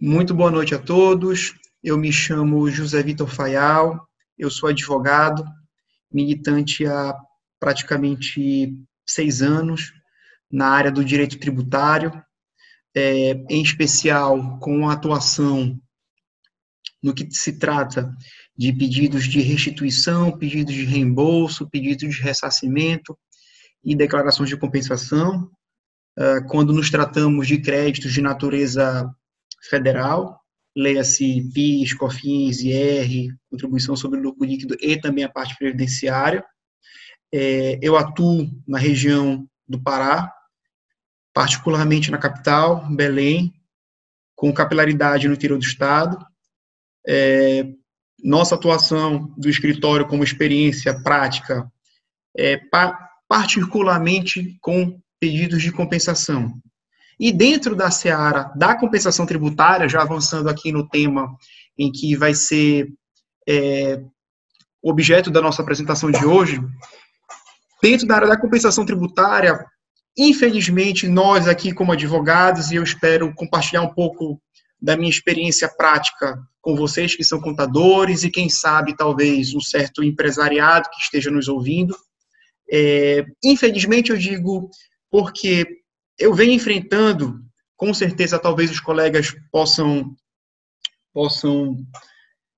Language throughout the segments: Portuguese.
Muito boa noite a todos. Eu me chamo José Vitor Fayal, eu sou advogado, militante há praticamente 6 anos na área do direito tributário, em especial com a atuação no que se trata de pedidos de restituição, pedidos de reembolso, pedidos de ressarcimento e declarações de compensação, quando nos tratamos de créditos de natureza federal, leia-se PIS, COFINS, IR, contribuição sobre o lucro líquido e também a parte previdenciária. Eu atuo na região do Pará, particularmente na capital, Belém, com capilaridade no interior do estado. Nossa atuação do escritório como experiência prática particularmente com pedidos de compensação. E dentro da seara da compensação tributária, já avançando aqui no tema em que vai ser objeto da nossa apresentação de hoje, dentro da área da compensação tributária, infelizmente, nós aqui como advogados, e eu espero compartilhar um pouco da minha experiência prática com vocês que são contadores e quem sabe talvez um certo empresariado que esteja nos ouvindo. Infelizmente eu digo porque eu venho enfrentando, com certeza talvez os colegas possam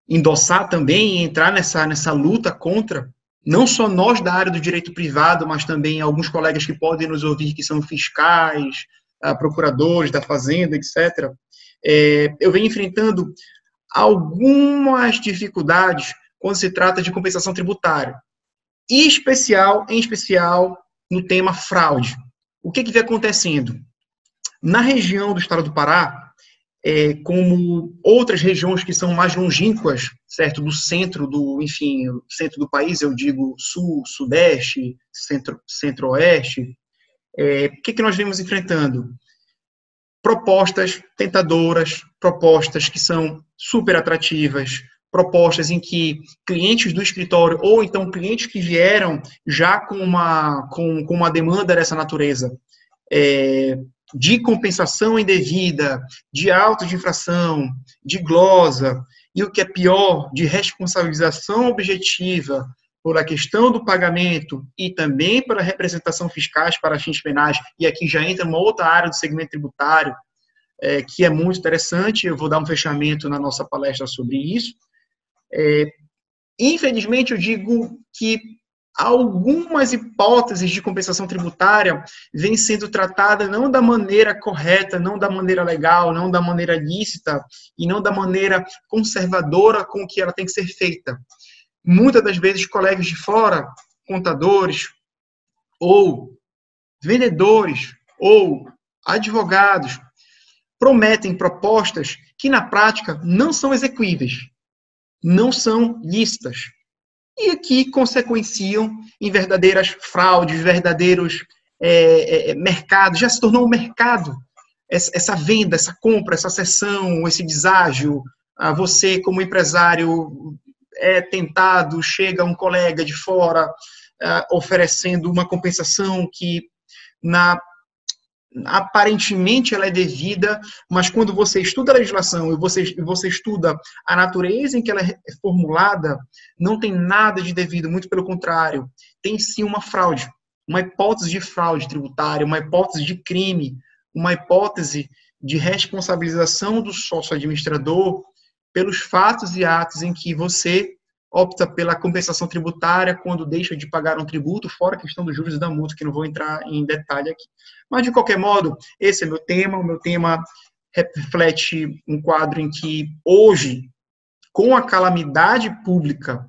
endossar também e entrar nessa luta contra, não só nós da área do direito privado, mas também alguns colegas que podem nos ouvir que são fiscais, procuradores da Fazenda, etc. Eu venho enfrentando algumas dificuldades quando se trata de compensação tributária, em especial no tema fraude. O que vem acontecendo? Na região do estado do Pará, como outras regiões que são mais longínquas, certo, do centro centro do país, eu digo sul, sudeste, centro-oeste, o que nós vemos enfrentando? Propostas tentadoras, propostas que são super atrativas, propostas em que clientes do escritório, ou então clientes que vieram já com uma demanda dessa natureza, de compensação indevida, de auto de infração, de glosa, e o que é pior, de responsabilização objetiva por a questão do pagamento e também pela representação fiscais para fins penais, e aqui já entra uma outra área do segmento tributário, que é muito interessante, eu vou dar um fechamento na nossa palestra sobre isso. Infelizmente, eu digo que algumas hipóteses de compensação tributária vêm sendo tratadas não da maneira correta, não da maneira legal, não da maneira lícita e não da maneira conservadora com que ela tem que ser feita. Muitas das vezes, colegas de fora, contadores, ou vendedores, ou advogados, prometem propostas que, na prática, não são execuíveis, não são lícitas, e que consequenciam em verdadeiras fraudes, verdadeiros mercados. Já se tornou um mercado, essa venda, essa compra, essa cessão, esse deságio. Você, como empresário, é tentado, chega um colega de fora oferecendo uma compensação que aparentemente ela é devida, mas quando você estuda a legislação e você estuda a natureza em que ela é formulada, não tem nada de devido, muito pelo contrário, tem sim uma fraude, uma hipótese de fraude tributária, uma hipótese de crime, uma hipótese de responsabilização do sócio administrador pelos fatos e atos em que você opta pela compensação tributária quando deixa de pagar um tributo, fora a questão dos juros e da multa, que não vou entrar em detalhe aqui. Mas, de qualquer modo, esse é meu tema. O meu tema reflete um quadro em que, hoje, com a calamidade pública,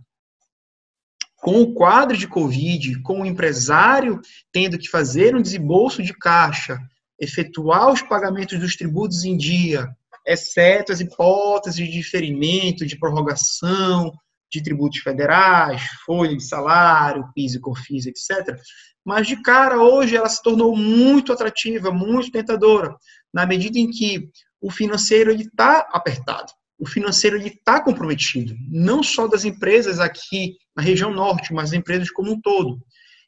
com o quadro de Covid, com o empresário tendo que fazer um desembolso de caixa, efetuar os pagamentos dos tributos em dia, exceto as hipóteses de diferimento, de prorrogação, de tributos federais, folha de salário, PIS e COFINS, etc. Mas, de cara, hoje ela se tornou muito atrativa, muito tentadora, na medida em que o financeiro está apertado, o financeiro está comprometido, não só das empresas aqui na região norte, mas das empresas como um todo.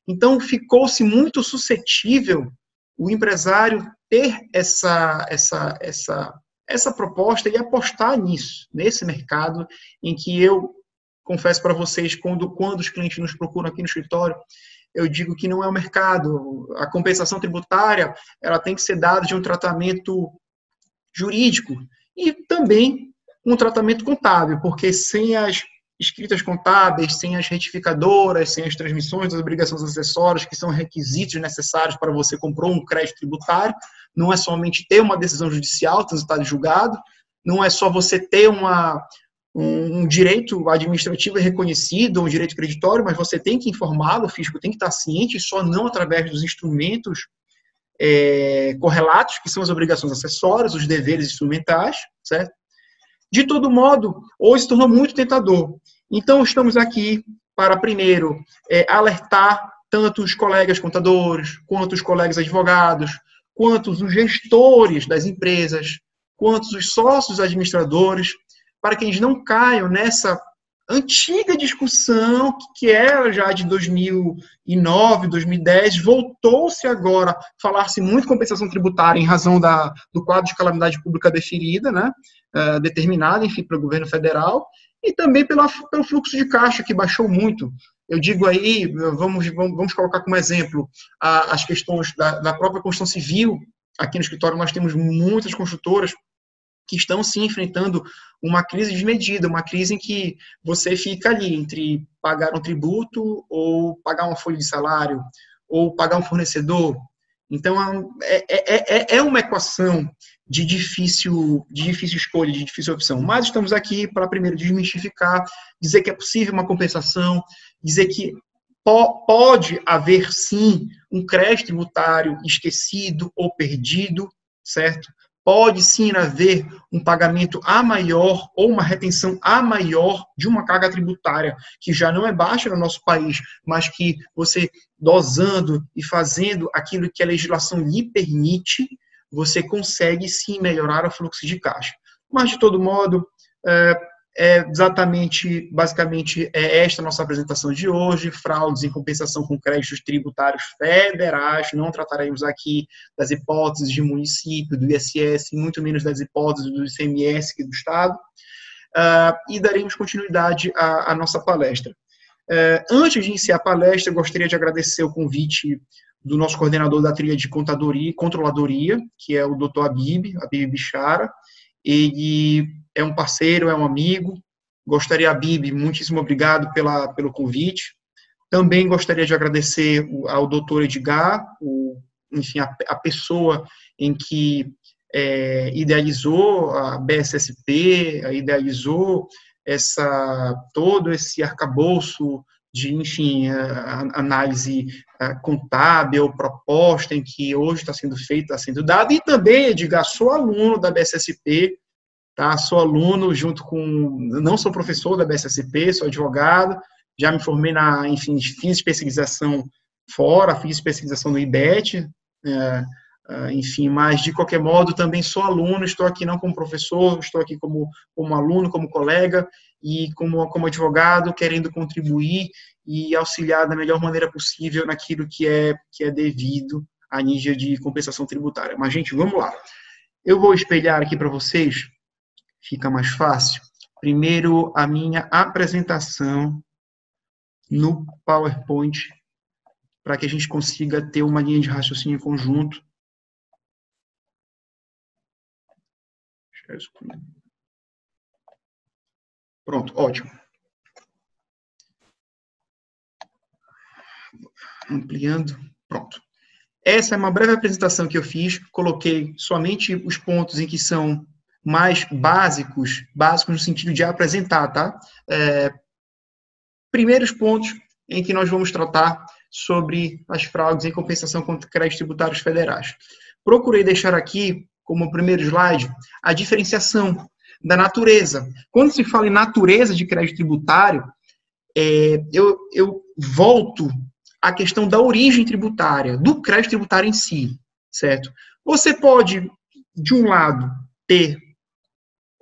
Então, ficou-se muito suscetível o empresário ter essa essa proposta é apostar nisso, nesse mercado em que eu confesso para vocês, quando os clientes nos procuram aqui no escritório, eu digo que não é o mercado. A compensação tributária, ela tem que ser dada de um tratamento jurídico e também um tratamento contábil, porque sem as escritas contábeis, sem as retificadoras, sem as transmissões das obrigações acessórias, que são requisitos necessários para você comprar um crédito tributário, não é somente ter uma decisão judicial, transitada em julgado, não é só você ter um direito administrativo reconhecido, um direito creditório, mas você tem que informá-lo, o fisco tem que estar ciente, só não através dos instrumentos correlatos, que são as obrigações acessórias, os deveres instrumentais, certo? De todo modo, hoje se tornou muito tentador. Então, estamos aqui para, primeiro, alertar tanto os colegas contadores, quanto os colegas advogados, quanto os gestores das empresas, quanto os sócios administradores, para que eles não caiam nessa antiga discussão que era já de 2009, 2010, voltou-se agora a falar-se muito em compensação tributária em razão do quadro de calamidade pública deferida, né, determinada, enfim, pelo governo federal, e também pelo fluxo de caixa, que baixou muito. Eu digo aí, vamos colocar como exemplo as questões da própria construção civil. Aqui no escritório nós temos muitas construtoras que estão, sim, enfrentando uma crise desmedida, uma crise em que você fica ali entre pagar um tributo ou pagar uma folha de salário ou pagar um fornecedor. Então, é uma equação de difícil escolha, de difícil opção. Mas estamos aqui para, primeiro, desmistificar, dizer que é possível uma compensação, dizer que pode haver, sim, um crédito tributário esquecido ou perdido, certo? Pode, sim, haver um pagamento a maior ou uma retenção a maior de uma carga tributária, que já não é baixa no nosso país, mas que você, dosando e fazendo aquilo que a legislação lhe permite, você consegue, sim, melhorar o fluxo de caixa. Mas, de todo modo, basicamente, é esta a nossa apresentação de hoje, fraudes em compensação com créditos tributários federais. Não trataremos aqui das hipóteses de município, do ISS, muito menos das hipóteses do ICMS do Estado, e daremos continuidade à nossa palestra. Antes de iniciar a palestra, eu gostaria de agradecer o convite do nosso coordenador da trilha de controladoria, que é o Dr. Habib Bichara. Ele é um parceiro, é um amigo. Gostaria, Habib, muitíssimo obrigado pelo convite. Também gostaria de agradecer ao doutor Edgar, enfim, a pessoa em que idealizou a BSSP, idealizou todo esse arcabouço de, enfim, análise contábil, proposta em que hoje está sendo feita, está sendo dada. E também, Edgar, sou aluno da BSSP, tá? Sou aluno junto com... Não sou professor da BSSP, sou advogado, já me formei enfim, fiz especialização fora, fiz especialização no IBET, enfim, mas, de qualquer modo, também sou aluno, estou aqui não como professor, estou aqui como aluno, como colega, e como advogado, querendo contribuir e auxiliar da melhor maneira possível naquilo que é devido a nível de compensação tributária. Mas, gente, vamos lá. Eu vou espelhar aqui para vocês, fica mais fácil. Primeiro, a minha apresentação no PowerPoint, para que a gente consiga ter uma linha de raciocínio conjunto. Pronto, ótimo. Ampliando, pronto. Essa é uma breve apresentação que eu fiz, coloquei somente os pontos em que são mais básicos no sentido de apresentar, tá? Primeiros pontos em que nós vamos tratar sobre as fraudes em compensação contra créditos tributários federais. Procurei deixar aqui, como primeiro slide, a diferenciação da natureza. Quando se fala em natureza de crédito tributário, eu volto à questão da origem tributária, do crédito tributário em si, certo? Você pode, de um lado, ter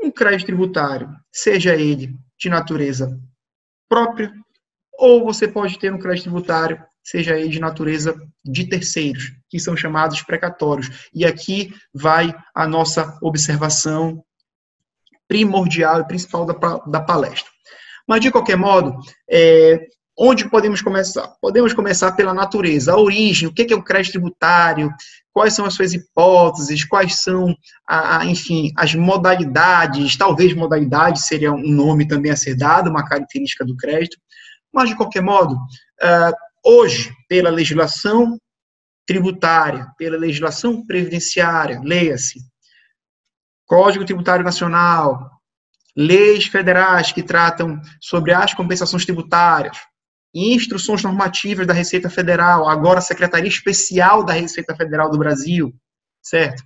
um crédito tributário, seja ele de natureza própria, ou você pode ter um crédito tributário seja ele de natureza de terceiros, que são chamados precatórios. E aqui vai a nossa observação primordial e principal da palestra. Mas, de qualquer modo, onde podemos começar? Podemos começar pela natureza, a origem, o que é o crédito tributário, quais são as suas hipóteses, quais são, enfim, as modalidades, talvez modalidade seria um nome também a ser dado, uma característica do crédito, mas, de qualquer modo, hoje, pela legislação tributária, pela legislação previdenciária, leia-se, Código Tributário Nacional, leis federais que tratam sobre as compensações tributárias, instruções normativas da Receita Federal, agora a Secretaria Especial da Receita Federal do Brasil, certo?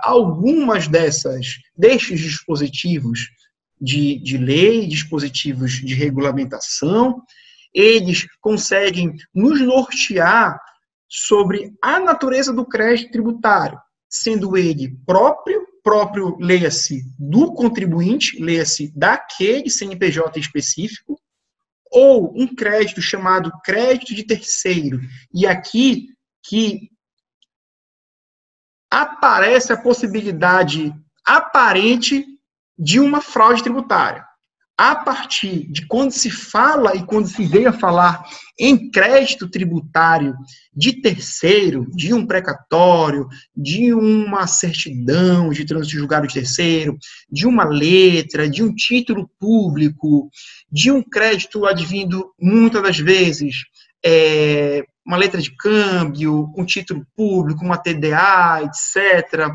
Algumas destes dispositivos de lei, dispositivos de regulamentação, eles conseguem nos nortear sobre a natureza do crédito tributário, sendo ele próprio, leia-se, do contribuinte, leia-se, daquele CNPJ específico, ou um crédito chamado crédito de terceiro. E aqui que aparece a possibilidade aparente de uma fraude tributária. A partir de quando se fala e quando se veio a falar em crédito tributário de terceiro, de um precatório, de uma certidão de trânsito julgado de terceiro, de uma letra, de um título público, de um crédito advindo, muitas das vezes, uma letra de câmbio, um título público, uma TDA, etc.,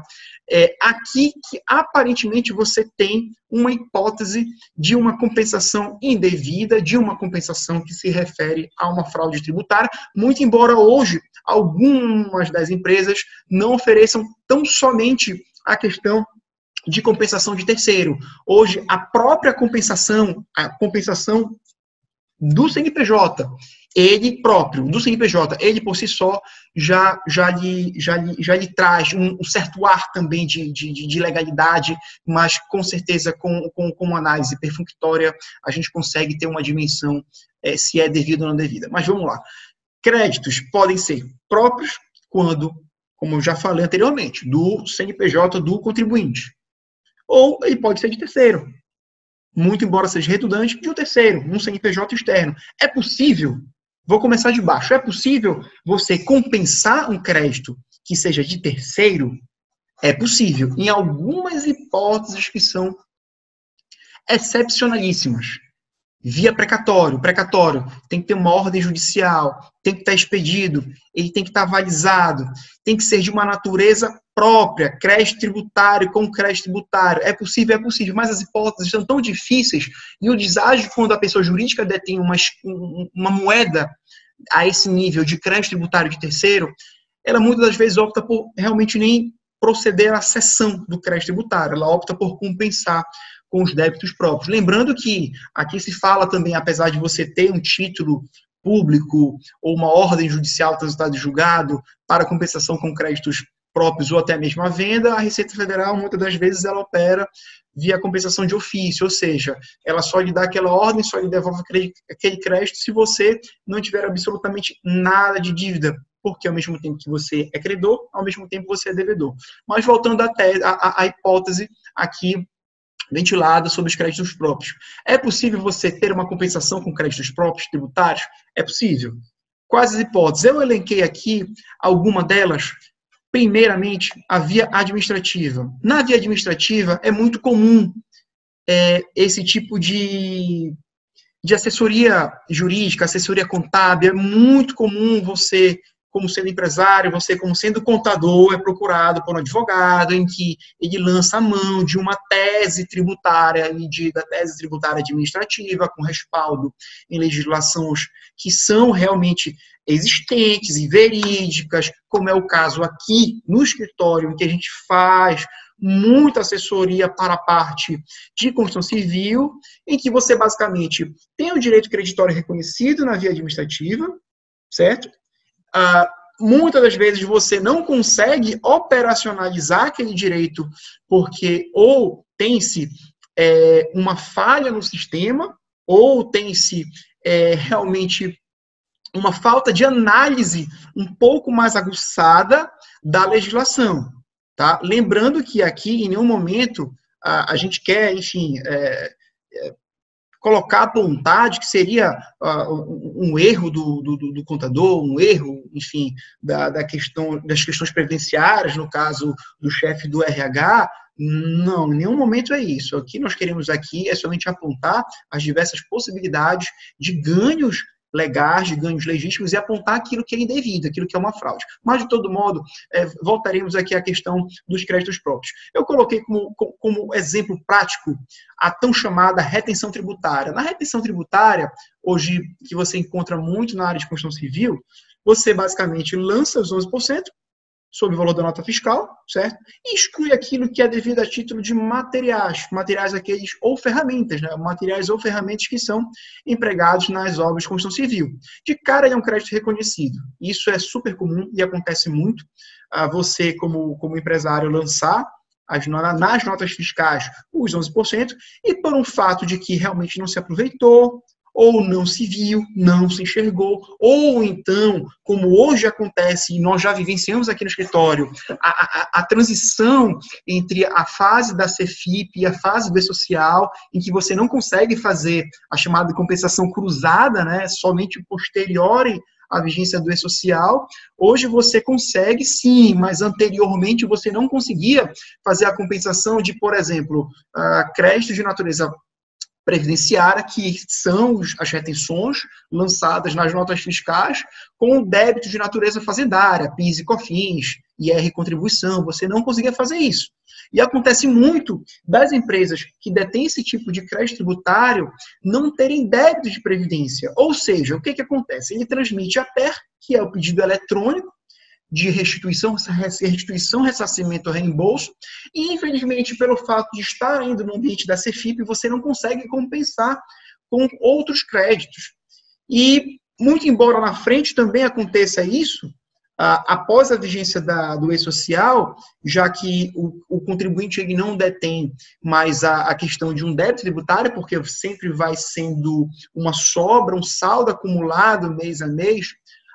aqui que aparentemente você tem uma hipótese de uma compensação indevida, de uma compensação que se refere a uma fraude tributária, muito embora hoje algumas das empresas não ofereçam tão somente a questão de compensação de terceiro. Hoje, a própria compensação do CNPJ, ele próprio, do CNPJ, ele por si só já lhe traz um certo ar também de legalidade, mas com certeza com uma análise perfunctória a gente consegue ter uma dimensão se é devida ou não devida. Mas vamos lá. Créditos podem ser próprios quando, como eu já falei anteriormente, do CNPJ do contribuinte. Ou ele pode ser de terceiro. Muito embora seja redundante, de um terceiro, um CNPJ externo. É possível, vou começar de baixo, é possível você compensar um crédito que seja de terceiro? É possível, em algumas hipóteses que são excepcionalíssimas. Via precatório. O precatório tem que ter uma ordem judicial, tem que estar expedido, ele tem que estar avalizado, tem que ser de uma natureza própria, crédito tributário com crédito tributário. É possível, mas as hipóteses são tão difíceis e o deságio quando a pessoa jurídica detém uma moeda a esse nível de crédito tributário de terceiro, ela muitas das vezes opta por realmente nem proceder à cessão do crédito tributário, ela opta por compensar com os débitos próprios. Lembrando que aqui se fala também, apesar de você ter um título público ou uma ordem judicial transitada de julgado para compensação com créditos próprios ou até mesmo a venda, a Receita Federal, muitas das vezes, ela opera via compensação de ofício, ou seja, ela só lhe dá aquela ordem, só lhe devolve aquele crédito se você não tiver absolutamente nada de dívida, porque ao mesmo tempo que você é credor, ao mesmo tempo você é devedor. Mas voltando à hipótese aqui ventilada sobre os créditos próprios. É possível você ter uma compensação com créditos próprios tributários? É possível. Quais as hipóteses? Eu elenquei aqui alguma delas. Primeiramente, a via administrativa. Na via administrativa, é muito comum esse tipo de assessoria jurídica, assessoria contábil. É muito comum você, como sendo empresário, você, como sendo contador, é procurado por um advogado em que ele lança a mão de uma tese tributária, da tese tributária administrativa, com respaldo em legislações que são realmente existentes e verídicas, como é o caso aqui no escritório, em que a gente faz muita assessoria para a parte de construção civil, em que você basicamente tem o direito creditório reconhecido na via administrativa, certo? Muitas das vezes você não consegue operacionalizar aquele direito porque ou tem-se uma falha no sistema, ou tem-se realmente uma falta de análise um pouco mais aguçada da legislação. Tá? Lembrando que aqui, em nenhum momento, a gente quer, enfim, colocar à vontade que seria um erro do contador, um erro, enfim, das questões previdenciárias, no caso do chefe do RH. Não, em nenhum momento é isso. O que nós queremos aqui é somente apontar as diversas possibilidades de ganhos legais, de ganhos legítimos, e apontar aquilo que é indevido, aquilo que é uma fraude. Mas, de todo modo, voltaremos aqui à questão dos créditos próprios. Eu coloquei como exemplo prático a tão chamada retenção tributária. Na retenção tributária, hoje, que você encontra muito na área de construção civil, você basicamente lança os 11%, sobre o valor da nota fiscal, certo? E exclui aquilo que é devido a título de materiais aqueles ou ferramentas, né? Materiais ou ferramentas que são empregados nas obras de construção civil. De cara, é um crédito reconhecido. Isso é super comum e acontece muito. Você, como empresário, lançar nas notas fiscais os 11%, e por um fato de que realmente não se aproveitou, ou não se viu, não se enxergou, ou então, como hoje acontece, e nós já vivenciamos aqui no escritório, a transição entre a fase da CEFIP e a fase do E-Social, em que você não consegue fazer a chamada compensação cruzada, né, somente posterior à vigência do E-Social. Hoje você consegue sim, mas anteriormente você não conseguia fazer a compensação de, por exemplo, créditos de natureza previdenciária, que são as retenções lançadas nas notas fiscais com débitos de natureza fazendária, PIS e COFINS, IR contribuição. Você não conseguia fazer isso. E acontece muito das empresas que detêm esse tipo de crédito tributário não terem débito de previdência. Ou seja, o que acontece? Ele transmite a PER, que é o pedido eletrônico de restituição, ressarcimento, reembolso, e infelizmente pelo fato de estar ainda no ambiente da CEFIP, você não consegue compensar com outros créditos. E, muito embora na frente também aconteça isso, após a vigência do E-Social, já que o contribuinte ele não detém mais a questão de um débito tributário, porque sempre vai sendo uma sobra, um saldo acumulado mês a mês,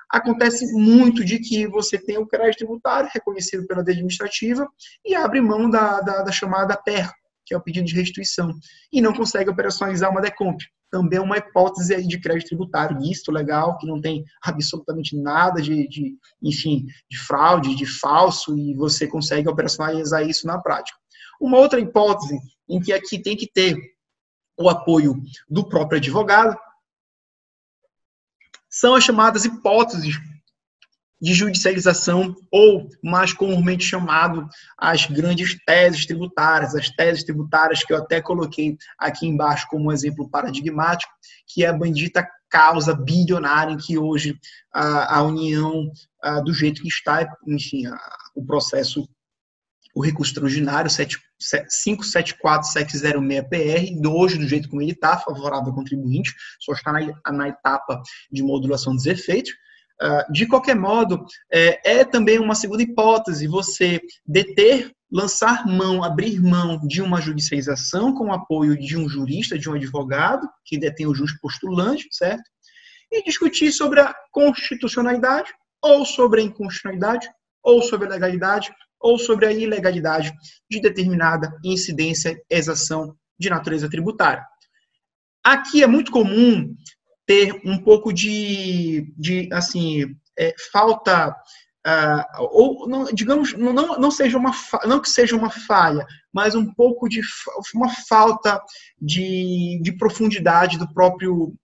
acontece muito de que você tem o crédito tributário reconhecido pela lei administrativa e abre mão da chamada PER, que é o pedido de restituição, e não consegue operacionalizar uma decomp. Também é uma hipótese aí de crédito tributário lícito, legal, que não tem absolutamente nada enfim, de fraude, de falso, e você consegue operacionalizar isso na prática. Uma outra hipótese em que aqui tem que ter o apoio do próprio advogado são as chamadas hipóteses de judicialização, ou, mais comumente chamado, as grandes teses tributárias, as teses tributárias que eu até coloquei aqui embaixo como exemplo paradigmático, que é a bendita causa bilionária em que hoje a União, do jeito que está, enfim, o processo, o recurso extraordinário 574706-PR, hoje, do jeito como ele está, favorável ao contribuinte, só está na etapa de modulação dos efeitos. De qualquer modo, é também uma segunda hipótese você lançar mão, abrir mão de uma judicialização com o apoio de um jurista, de um advogado, que detém o jus postulante, certo? E discutir sobre a constitucionalidade, ou sobre a inconstitucionalidade, ou sobre a legalidade, ou sobre a ilegalidade de determinada incidência, exação de natureza tributária. Aqui é muito comum ter um pouco falta, ou não, digamos, não que seja uma falha, mas um pouco de uma falta de profundidade do próprio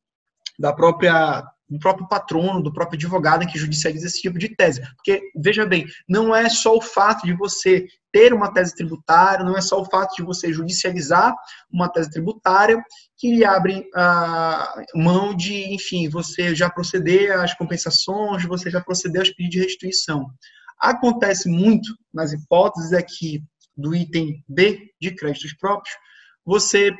patrono, do próprio advogado que judicializa esse tipo de tese. Porque, veja bem, não é só o fato de você ter uma tese tributária, não é só o fato de você judicializar uma tese tributária que lhe abre mão de, enfim, você já proceder às compensações, você já proceder aos pedidos de restituição. Acontece muito nas hipóteses aqui do item B de créditos próprios, você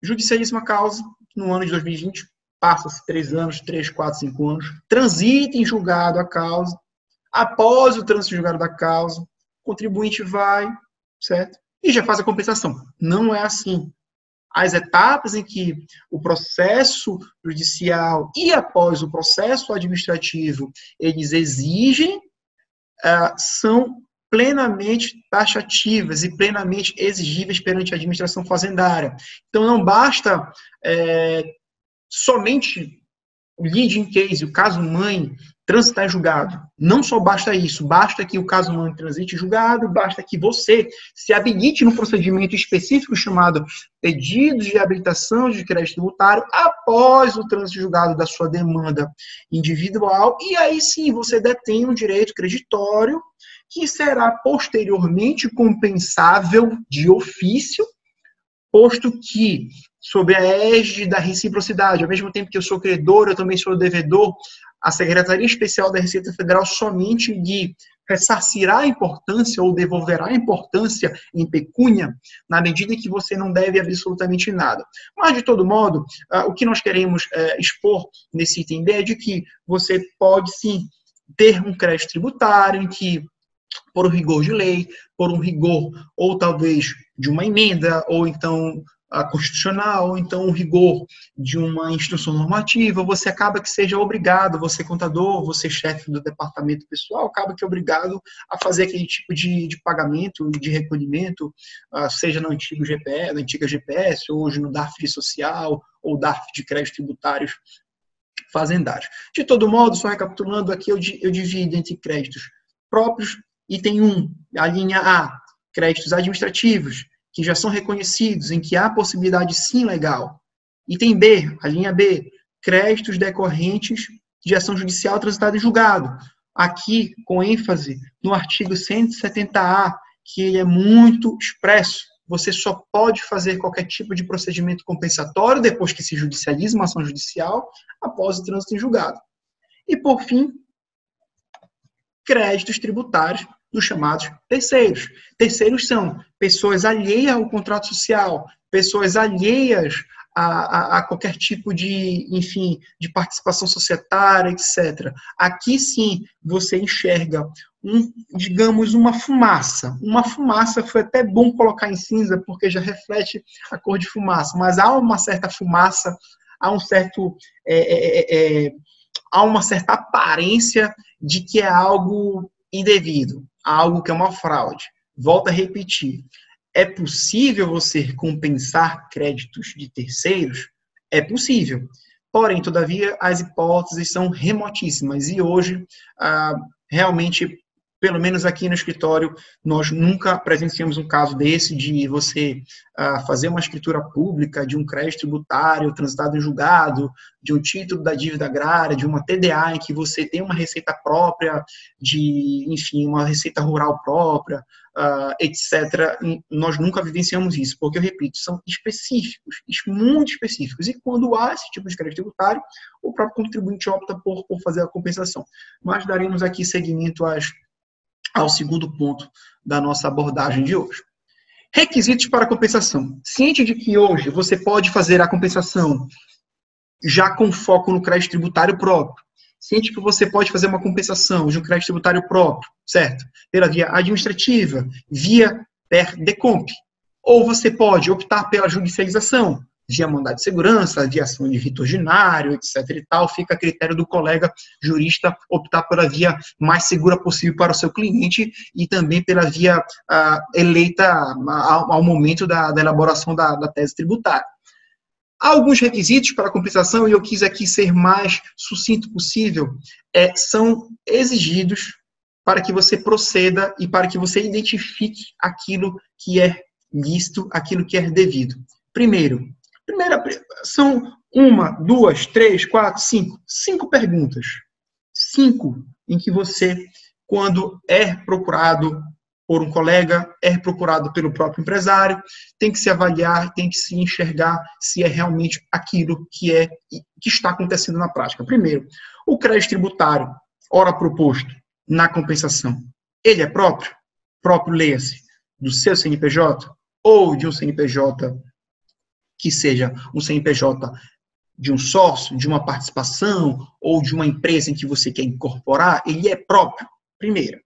judicializa uma causa no ano de 2020, passa-se 3 anos, 3, 4, 5 anos, transita em julgado a causa, após o trânsito em julgado da causa, o contribuinte vai, certo? E já faz a compensação. Não é assim. as etapas em que o processo judicial e após o processo administrativo eles exigem, são plenamente taxativas e plenamente exigíveis perante a administração fazendária. Então, não basta somente o leading case, o caso mãe, transitar em julgado. Não só basta isso, basta que o caso mãe transite em julgado, basta que você se habilite no procedimento específico chamado pedido de habilitação de crédito tributário após o trânsito em julgado da sua demanda individual, e aí sim você detém um direito creditório que será posteriormente compensável de ofício, posto que, sob a égide da reciprocidade, ao mesmo tempo que eu sou credor, eu também sou devedor, a Secretaria Especial da Receita Federal somente lhe ressarcirá a importância ou devolverá a importância em pecúnia, na medida em que você não deve absolutamente nada. Mas, de todo modo, o que nós queremos expor nesse item B é de que você pode, sim, ter um crédito tributário em que, por um rigor de lei, por um rigor, ou talvez de uma emenda, ou então constitucional, ou então um rigor de uma instrução normativa, você acaba que seja obrigado, você contador, você chefe do departamento pessoal, acaba que é obrigado a fazer aquele tipo de pagamento, de recolhimento, seja no antigo GPS, na antiga GPS, ou hoje no DARF social, ou DARF de créditos tributários fazendários. De todo modo, só recapitulando aqui, eu divido entre créditos próprios. Item 1, a linha A, créditos administrativos, que já são reconhecidos, em que há possibilidade sim legal. Item B, a linha B, créditos decorrentes de ação judicial transitada em julgado. Aqui, com ênfase no artigo 170A, que ele é muito expresso. Você só pode fazer qualquer tipo de procedimento compensatório depois que se judicializa uma ação judicial, após o trânsito em julgado. E, por fim, créditos tributários dos chamados terceiros. Terceiros são pessoas alheias ao contrato social, pessoas alheias a qualquer tipo de, enfim, de participação societária, etc. Aqui sim você enxerga digamos, uma fumaça. Uma fumaça, foi até bom colocar em cinza, porque já reflete a cor de fumaça, mas há uma certa fumaça, há um certo... há uma certa aparência de que é algo indevido, algo que é uma fraude. Volto a repetir. É possível você compensar créditos de terceiros? É possível. Porém, todavia, as hipóteses são remotíssimas. E hoje, realmente, pelo menos aqui no escritório, nós nunca presenciamos um caso desse de você fazer uma escritura pública de um crédito tributário transitado em julgado, de um título da dívida agrária, de uma TDA em que você tem uma receita própria, de, enfim, uma receita rural própria, etc. Nós nunca vivenciamos isso, porque, eu repito, são específicos, muito específicos. E quando há esse tipo de crédito tributário, o próprio contribuinte opta por fazer a compensação. Mas daremos aqui seguimento ao segundo ponto da nossa abordagem de hoje. Requisitos para compensação. Ciente de que hoje você pode fazer a compensação já com foco no crédito tributário próprio. Ciente que você pode fazer uma compensação de um crédito tributário próprio, certo? Pela via administrativa, via per decomp. Ou você pode optar pela judicialização, via mandado de segurança, via ação de rito ordinário, etc. e tal, fica a critério do colega jurista optar pela via mais segura possível para o seu cliente e também pela via eleita ao momento da elaboração da tese tributária. Há alguns requisitos para a compensação, e eu quis aqui ser mais sucinto possível, são exigidos para que você proceda e para que você identifique aquilo que é lícito, aquilo que é devido. Primeira, são 1, 2, 3, 4, 5. 5 perguntas. 5 em que você, quando é procurado por um colega, é procurado pelo próprio empresário, tem que se avaliar, tem que se enxergar se é realmente aquilo que está acontecendo na prática. Primeiro, o crédito tributário, ora proposto na compensação, ele é próprio? Próprio, leia-se, do seu CNPJ ou de um CNPJ que seja um CNPJ de um sócio, de uma participação ou de uma empresa em que você quer incorporar, ele é próprio. Primeiro,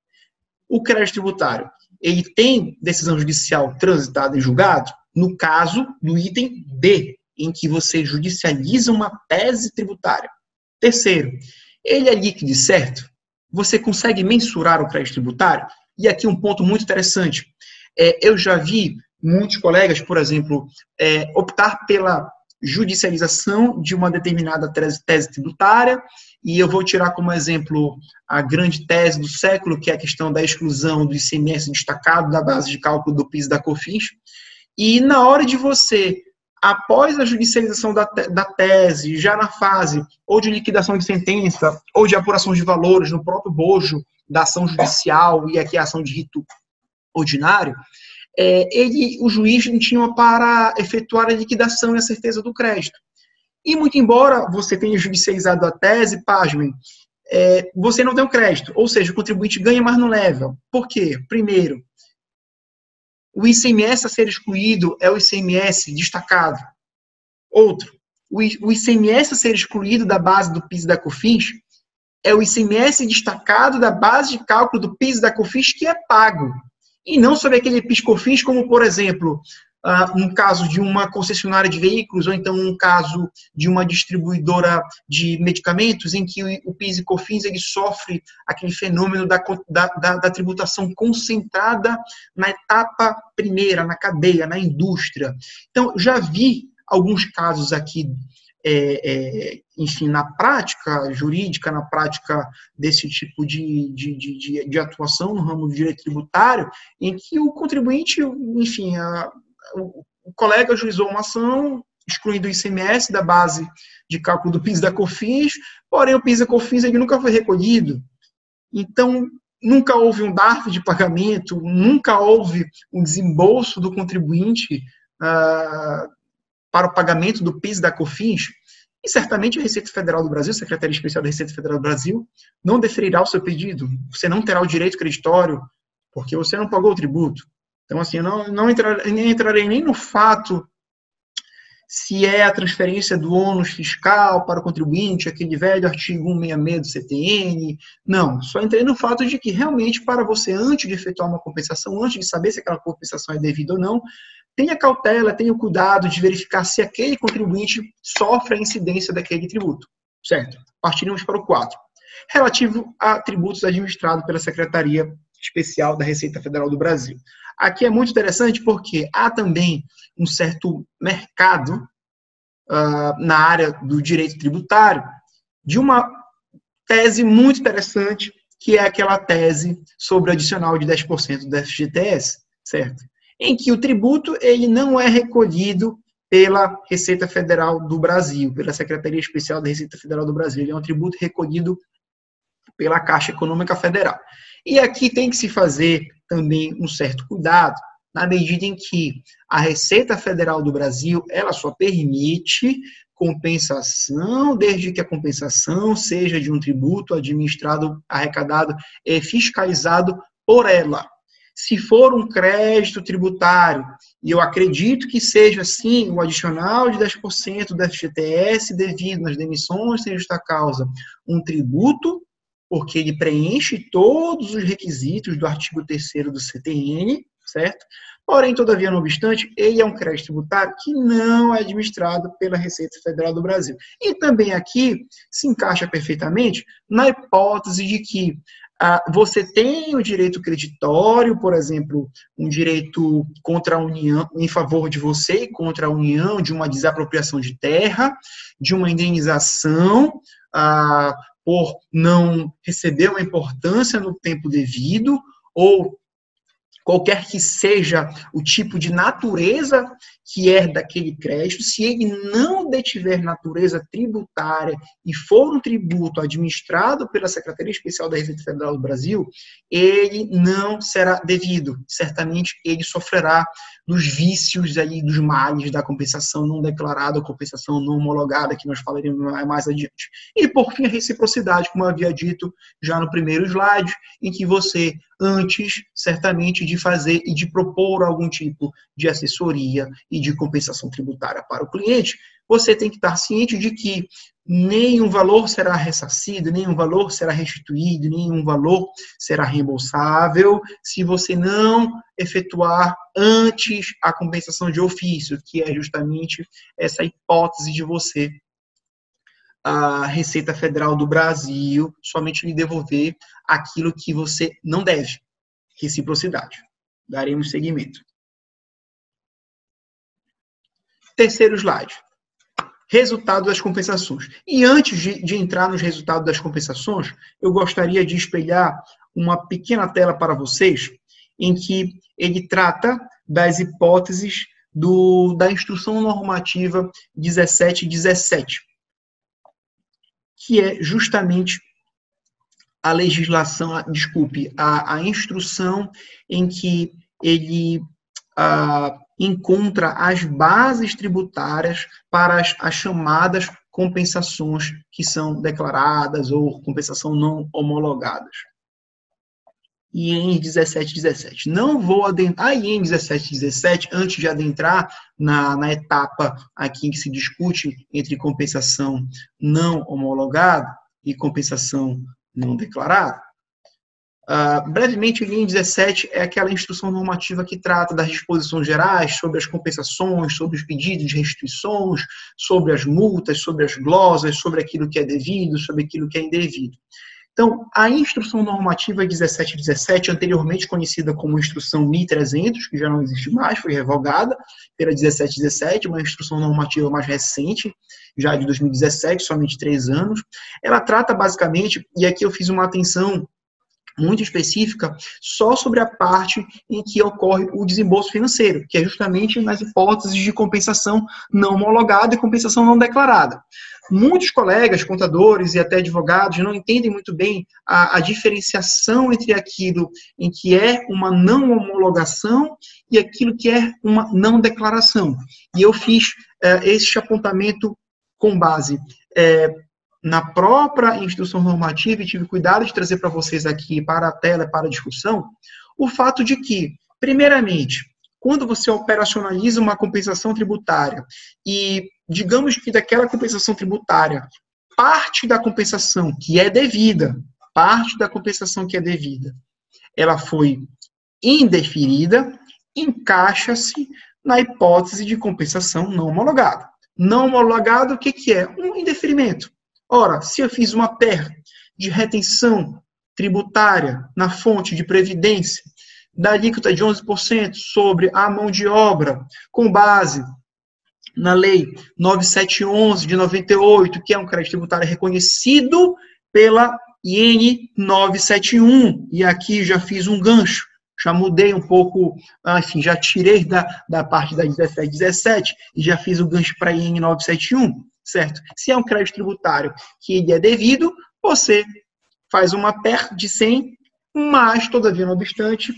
o crédito tributário, ele tem decisão judicial transitada em julgado? no caso do item D, em que você judicializa uma tese tributária. Terceiro, ele é líquido e certo? Você consegue mensurar o crédito tributário? E aqui um ponto muito interessante. Eu já vi muitos colegas, por exemplo, optar pela judicialização de uma determinada tese tributária, e eu vou tirar como exemplo a grande tese do século, que é a questão da exclusão do ICMS destacado da base de cálculo do PIS e da COFINS, e na hora de você, após a judicialização da tese, já na fase ou de liquidação de sentença, ou de apuração de valores no próprio bojo da ação judicial, e aqui a ação de rito ordinário, o juiz não tinha para efetuar a liquidação e a certeza do crédito. E muito embora você tenha judicializado a tese, pasmem, você não tem o crédito, ou seja, o contribuinte ganha, mas não leva. Por quê? Primeiro, o ICMS a ser excluído é o ICMS destacado. Outro, o ICMS a ser excluído da base do PIS e da COFINS é o ICMS destacado da base de cálculo do PIS e da COFINS que é pago. E não sobre aquele PIS/COFINS, como, por exemplo, um caso de uma concessionária de veículos, ou então um caso de uma distribuidora de medicamentos, em que o PIS e COFINS ele sofre aquele fenômeno da tributação concentrada na etapa primeira, na cadeia, na indústria. Então, já vi alguns casos aqui, enfim, na prática jurídica, na prática desse tipo de atuação no ramo do direito tributário, em que o contribuinte, enfim, o colega ajuizou uma ação excluindo o ICMS da base de cálculo do PIS e da COFINS, porém o PIS e a COFINS ele nunca foi recolhido. Então, nunca houve um DARF de pagamento, nunca houve um desembolso do contribuinte para o pagamento do PIS e da COFINS, e certamente a Receita Federal do Brasil, a Secretaria Especial da Receita Federal do Brasil, não deferirá o seu pedido. Você não terá o direito creditório, porque você não pagou o tributo. Então, assim, eu não entrarei nem no fato se é a transferência do ônus fiscal para o contribuinte, aquele velho artigo 166 do CTN. Não, só entrei no fato de que realmente para você, antes de efetuar uma compensação, antes de saber se aquela compensação é devida ou não, tenha cautela, tenha o cuidado de verificar se aquele contribuinte sofre a incidência daquele tributo. Certo? Partiríamos para o 4. Relativo a tributos administrados pela Secretaria Especial da Receita Federal do Brasil. Aqui é muito interessante porque há também um certo mercado na área do direito tributário de uma tese muito interessante, que é aquela tese sobre o adicional de 10% do FGTS, certo? Em que o tributo ele não é recolhido pela Receita Federal do Brasil, pela Secretaria Especial da Receita Federal do Brasil. Ele é um tributo recolhido pela Caixa Econômica Federal. E aqui tem que se fazer também um certo cuidado, na medida em que a Receita Federal do Brasil, ela só permite compensação, desde que a compensação seja de um tributo administrado, arrecadado e fiscalizado por ela. Se for um crédito tributário, e eu acredito que seja, sim, o adicional de 10% do FGTS devido nas demissões sem justa causa, um tributo, porque ele preenche todos os requisitos do artigo 3º do CTN, certo? Porém, todavia, não obstante, ele é um crédito tributário que não é administrado pela Receita Federal do Brasil. E também aqui se encaixa perfeitamente na hipótese de que você tem o direito creditório, por exemplo, um direito contra a União, em favor de você e contra a União, de uma desapropriação de terra, de uma indenização por não receber uma importância no tempo devido, ou qualquer que seja o tipo de natureza que é daquele crédito, se ele não detiver natureza tributária e for um tributo administrado pela Secretaria Especial da Receita Federal do Brasil, ele não será devido. Certamente ele sofrerá dos vícios aí, dos males da compensação não declarada, compensação não homologada, que nós falaremos mais adiante. E, por fim, a reciprocidade, como eu havia dito já no primeiro slide, em que você, antes, certamente, de fazer e de propor algum tipo de assessoria e de compensação tributária para o cliente, você tem que estar ciente de que nenhum valor será ressarcido, nenhum valor será restituído, nenhum valor será reembolsável se você não efetuar antes a compensação de ofício, que é justamente essa hipótese de você, a Receita Federal do Brasil, somente lhe devolver aquilo que você não deve. Reciprocidade. Daremos seguimento. Terceiro slide. Resultado das compensações. E antes de entrar nos resultados das compensações, eu gostaria de espelhar uma pequena tela para vocês, em que ele trata das hipóteses da Instrução Normativa 1717, que é justamente a legislação, a instrução em que ele encontra as bases tributárias para as chamadas compensações que são declaradas ou compensação não homologadas. IN 1717. Não vou adentrar a IN 1717 antes de adentrar na etapa aqui em que se discute entre compensação não homologada e compensação não declarada. Brevemente, o IN 17 é aquela instrução normativa que trata das disposições gerais sobre as compensações, sobre os pedidos de restituições, sobre as multas, sobre as glosas, sobre aquilo que é devido, sobre aquilo que é indevido. Então, a instrução normativa 1717, anteriormente conhecida como instrução 1300, que já não existe mais, foi revogada pela 1717, uma instrução normativa mais recente, já de 2017, somente 3 anos. Ela trata basicamente, e aqui eu fiz uma atenção muito específica, só sobre a parte em que ocorre o desembolso financeiro, que é justamente nas hipóteses de compensação não homologada e compensação não declarada. Muitos colegas, contadores e até advogados não entendem muito bem a diferenciação entre aquilo em que é uma não homologação e aquilo que é uma não declaração. E eu fiz este apontamento com base na própria instrução normativa e tive cuidado de trazer para vocês aqui para a tela, para a discussão, o fato de que, primeiramente, quando você operacionaliza uma compensação tributária e digamos que daquela compensação tributária, parte da compensação que é devida, ela foi indeferida, encaixa-se na hipótese de compensação não homologada. Não homologada, o que é? Um indeferimento. Ora, se eu fiz uma PER de retenção tributária na fonte de previdência da alíquota de 11% sobre a mão de obra, com base na Lei 9711 de 98, que é um crédito tributário reconhecido pela IN 971, e aqui já fiz um gancho, já mudei um pouco, enfim, já tirei da parte da 1717 e já fiz o gancho para a IN 971, certo? Se é um crédito tributário que ele é devido, você faz uma PER de 100, mas, todavia, não obstante,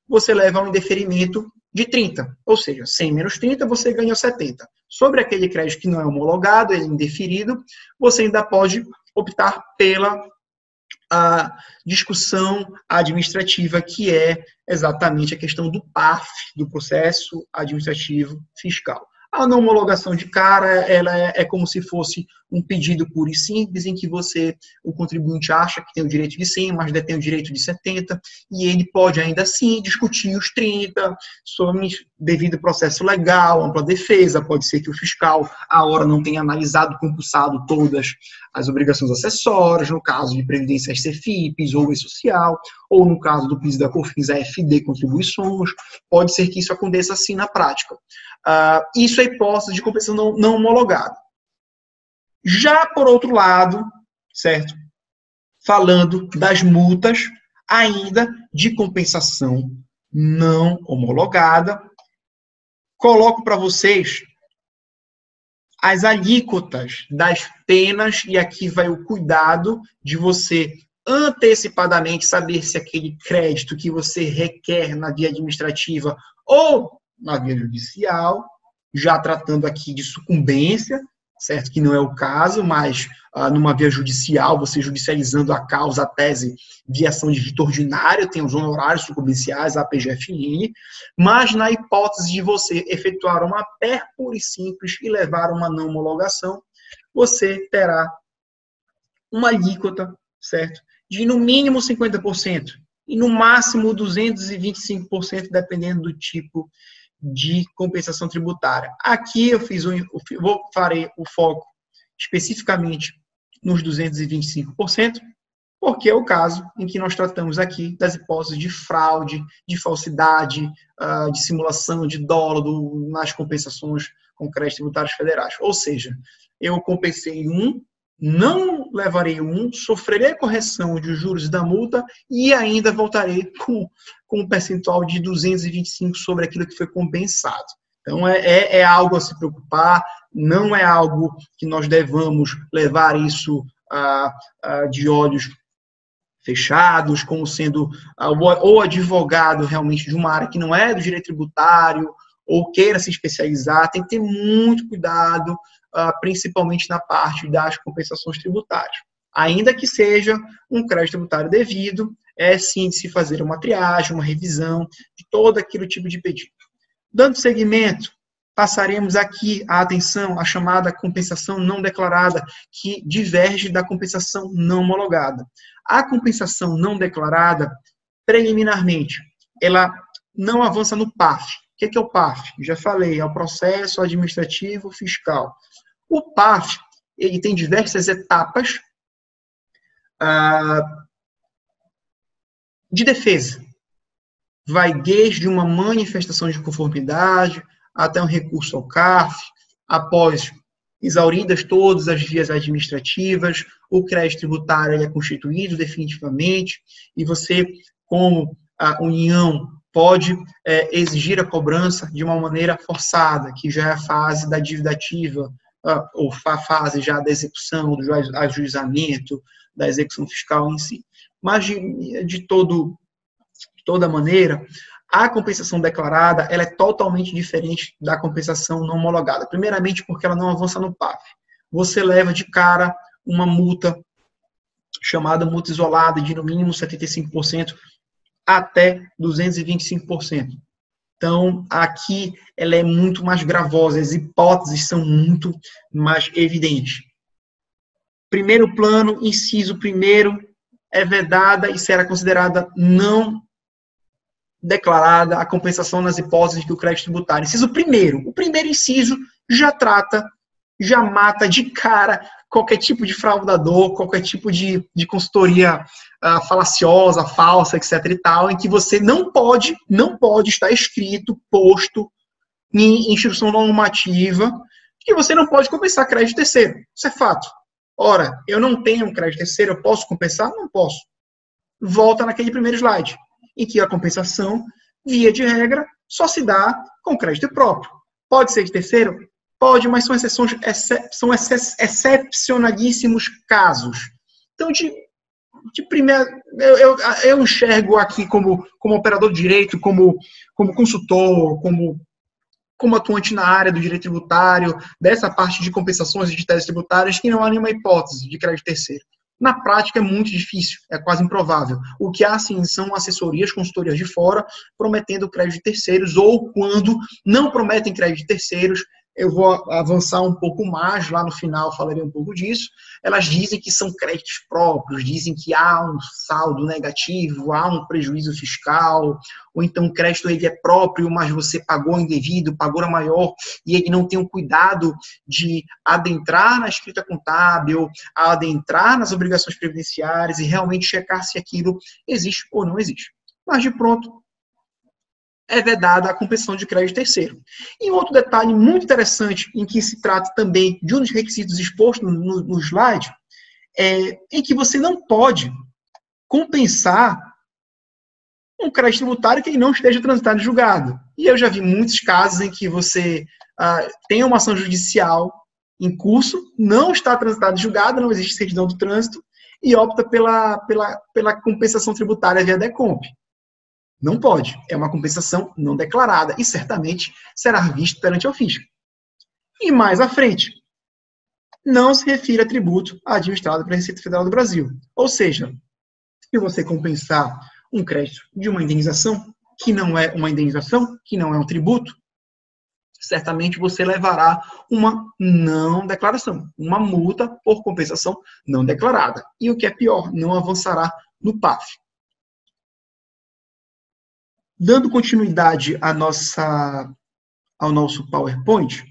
você leva a um indeferimento de 30, ou seja, 100 menos 30, você ganha 70. Sobre aquele crédito que não é homologado, ele é indeferido, você ainda pode optar pela discussão administrativa, que é exatamente a questão do PAF, do processo administrativo fiscal. A não homologação de cara, ela é como se fosse um pedido puro e simples, em que o contribuinte acha que tem o direito de 100, mas detém o direito de 70, e ele pode ainda assim discutir os 30, devido ao processo legal, ampla defesa, pode ser que o fiscal, à hora, não tenha analisado, compulsado todas as obrigações acessórias, no caso de previdência CFIPs ou E-Social, ou no caso do PIS da COFINS, a FD contribuições, pode ser que isso aconteça assim na prática. Isso é hipótese de compensação não homologada. Já por outro lado, certo? Falando das multas, ainda de compensação não homologada, coloco para vocês as alíquotas das penas, e aqui vai o cuidado de você antecipadamente saber se aquele crédito que você requer na via administrativa ou na via judicial, já tratando aqui de sucumbência, certo? Que não é o caso, mas numa via judicial, você judicializando a causa, a tese de ação de rito ordinário, tem os honorários sucumbenciais, a PGFN, mas na hipótese de você efetuar uma PER pura e simples e levar uma não homologação, você terá uma alíquota, certo? De no mínimo 50% e no máximo 225%, dependendo do tipo de compensação tributária. Aqui eu farei o foco especificamente nos 225%, porque é o caso em que nós tratamos aqui das hipóteses de fraude, de falsidade, de simulação de dolo nas compensações com créditos tributários federais. Ou seja, eu compensei não levarei sofrerei correção de juros da multa e ainda voltarei com um percentual de 225 sobre aquilo que foi compensado. Então, é algo a se preocupar, não é algo que nós devamos levar isso de olhos fechados, como sendo ou advogado realmente de uma área que não é do direito tributário, ou queira se especializar. Tem que ter muito cuidado, principalmente na parte das compensações tributárias. Ainda que seja um crédito tributário devido, é sim de se fazer uma triagem, uma revisão de todo aquele tipo de pedido. Dando seguimento, passaremos aqui a atenção à chamada compensação não declarada, que diverge da compensação não homologada. A compensação não declarada, preliminarmente, ela não avança no PAF. O que é o PAF? Já falei, é o processo administrativo fiscal. O PAF, ele tem diversas etapas de defesa. Vai desde uma manifestação de conformidade até um recurso ao CARF. Após exauridas todas as vias administrativas, o crédito tributário é constituído definitivamente e você, como a União, pode exigir a cobrança de uma maneira forçada, que já é a fase da dívida ativa, ou a fase já da execução, do ajuizamento, da execução fiscal em si. Mas, de toda maneira, a compensação declarada ela é totalmente diferente da compensação não homologada. Primeiramente, porque ela não avança no PAF. Você leva de cara uma multa chamada multa isolada de no mínimo 75% até 225%. Então, aqui ela é muito mais gravosa, as hipóteses são muito mais evidentes. Primeiro plano, inciso primeiro, é vedada e será considerada não declarada a compensação nas hipóteses do crédito tributário. Inciso primeiro. O primeiro inciso já mata de cara qualquer tipo de fraudador, qualquer tipo de consultoria falaciosa, falsa, etc. e tal, em que você não pode estar escrito, posto em instrução normativa, que você não pode compensar crédito terceiro. Isso é fato. Ora, eu não tenho um crédito terceiro, eu posso compensar? Não posso. Volta naquele primeiro slide, em que a compensação, via de regra, só se dá com crédito próprio. Pode ser de terceiro? Pode, mas são exceções, são excepcionalíssimos casos. Então, de primeira, eu enxergo aqui como operador de direito, como consultor, como atuante na área do direito tributário, dessa parte de compensações e de teses tributárias, que não há nenhuma hipótese de crédito terceiro. Na prática é muito difícil, é quase improvável. O que há, sim, são assessorias, consultorias de fora, prometendo crédito de terceiros, ou quando não prometem crédito de terceiros, eu vou avançar um pouco mais, lá no final falarei um pouco disso, elas dizem que são créditos próprios, dizem que há um saldo negativo, há um prejuízo fiscal, ou então o crédito ele é próprio, mas você pagou indevido, pagou a maior, e ele não tem o cuidado de adentrar na escrita contábil, adentrar nas obrigações previdenciárias e realmente checar se aquilo existe ou não existe. Mas de pronto, é vedada a compensação de crédito terceiro. E um outro detalhe muito interessante, em que se trata também de um dos requisitos expostos no slide, é em que você não pode compensar um crédito tributário que não esteja transitado em julgado. E eu já vi muitos casos em que você tem uma ação judicial em curso, não está transitado em julgado, não existe certidão do trânsito, e opta pela compensação tributária via DECOMP. Não pode. É uma compensação não declarada e certamente será visto perante o fisco. E mais à frente, não se refere a tributo administrado pela Receita Federal do Brasil. Ou seja, se você compensar um crédito de uma indenização, que não é uma indenização, que não é um tributo, certamente você levará uma não declaração, uma multa por compensação não declarada. E o que é pior, não avançará no PAF. Dando continuidade ao nosso PowerPoint,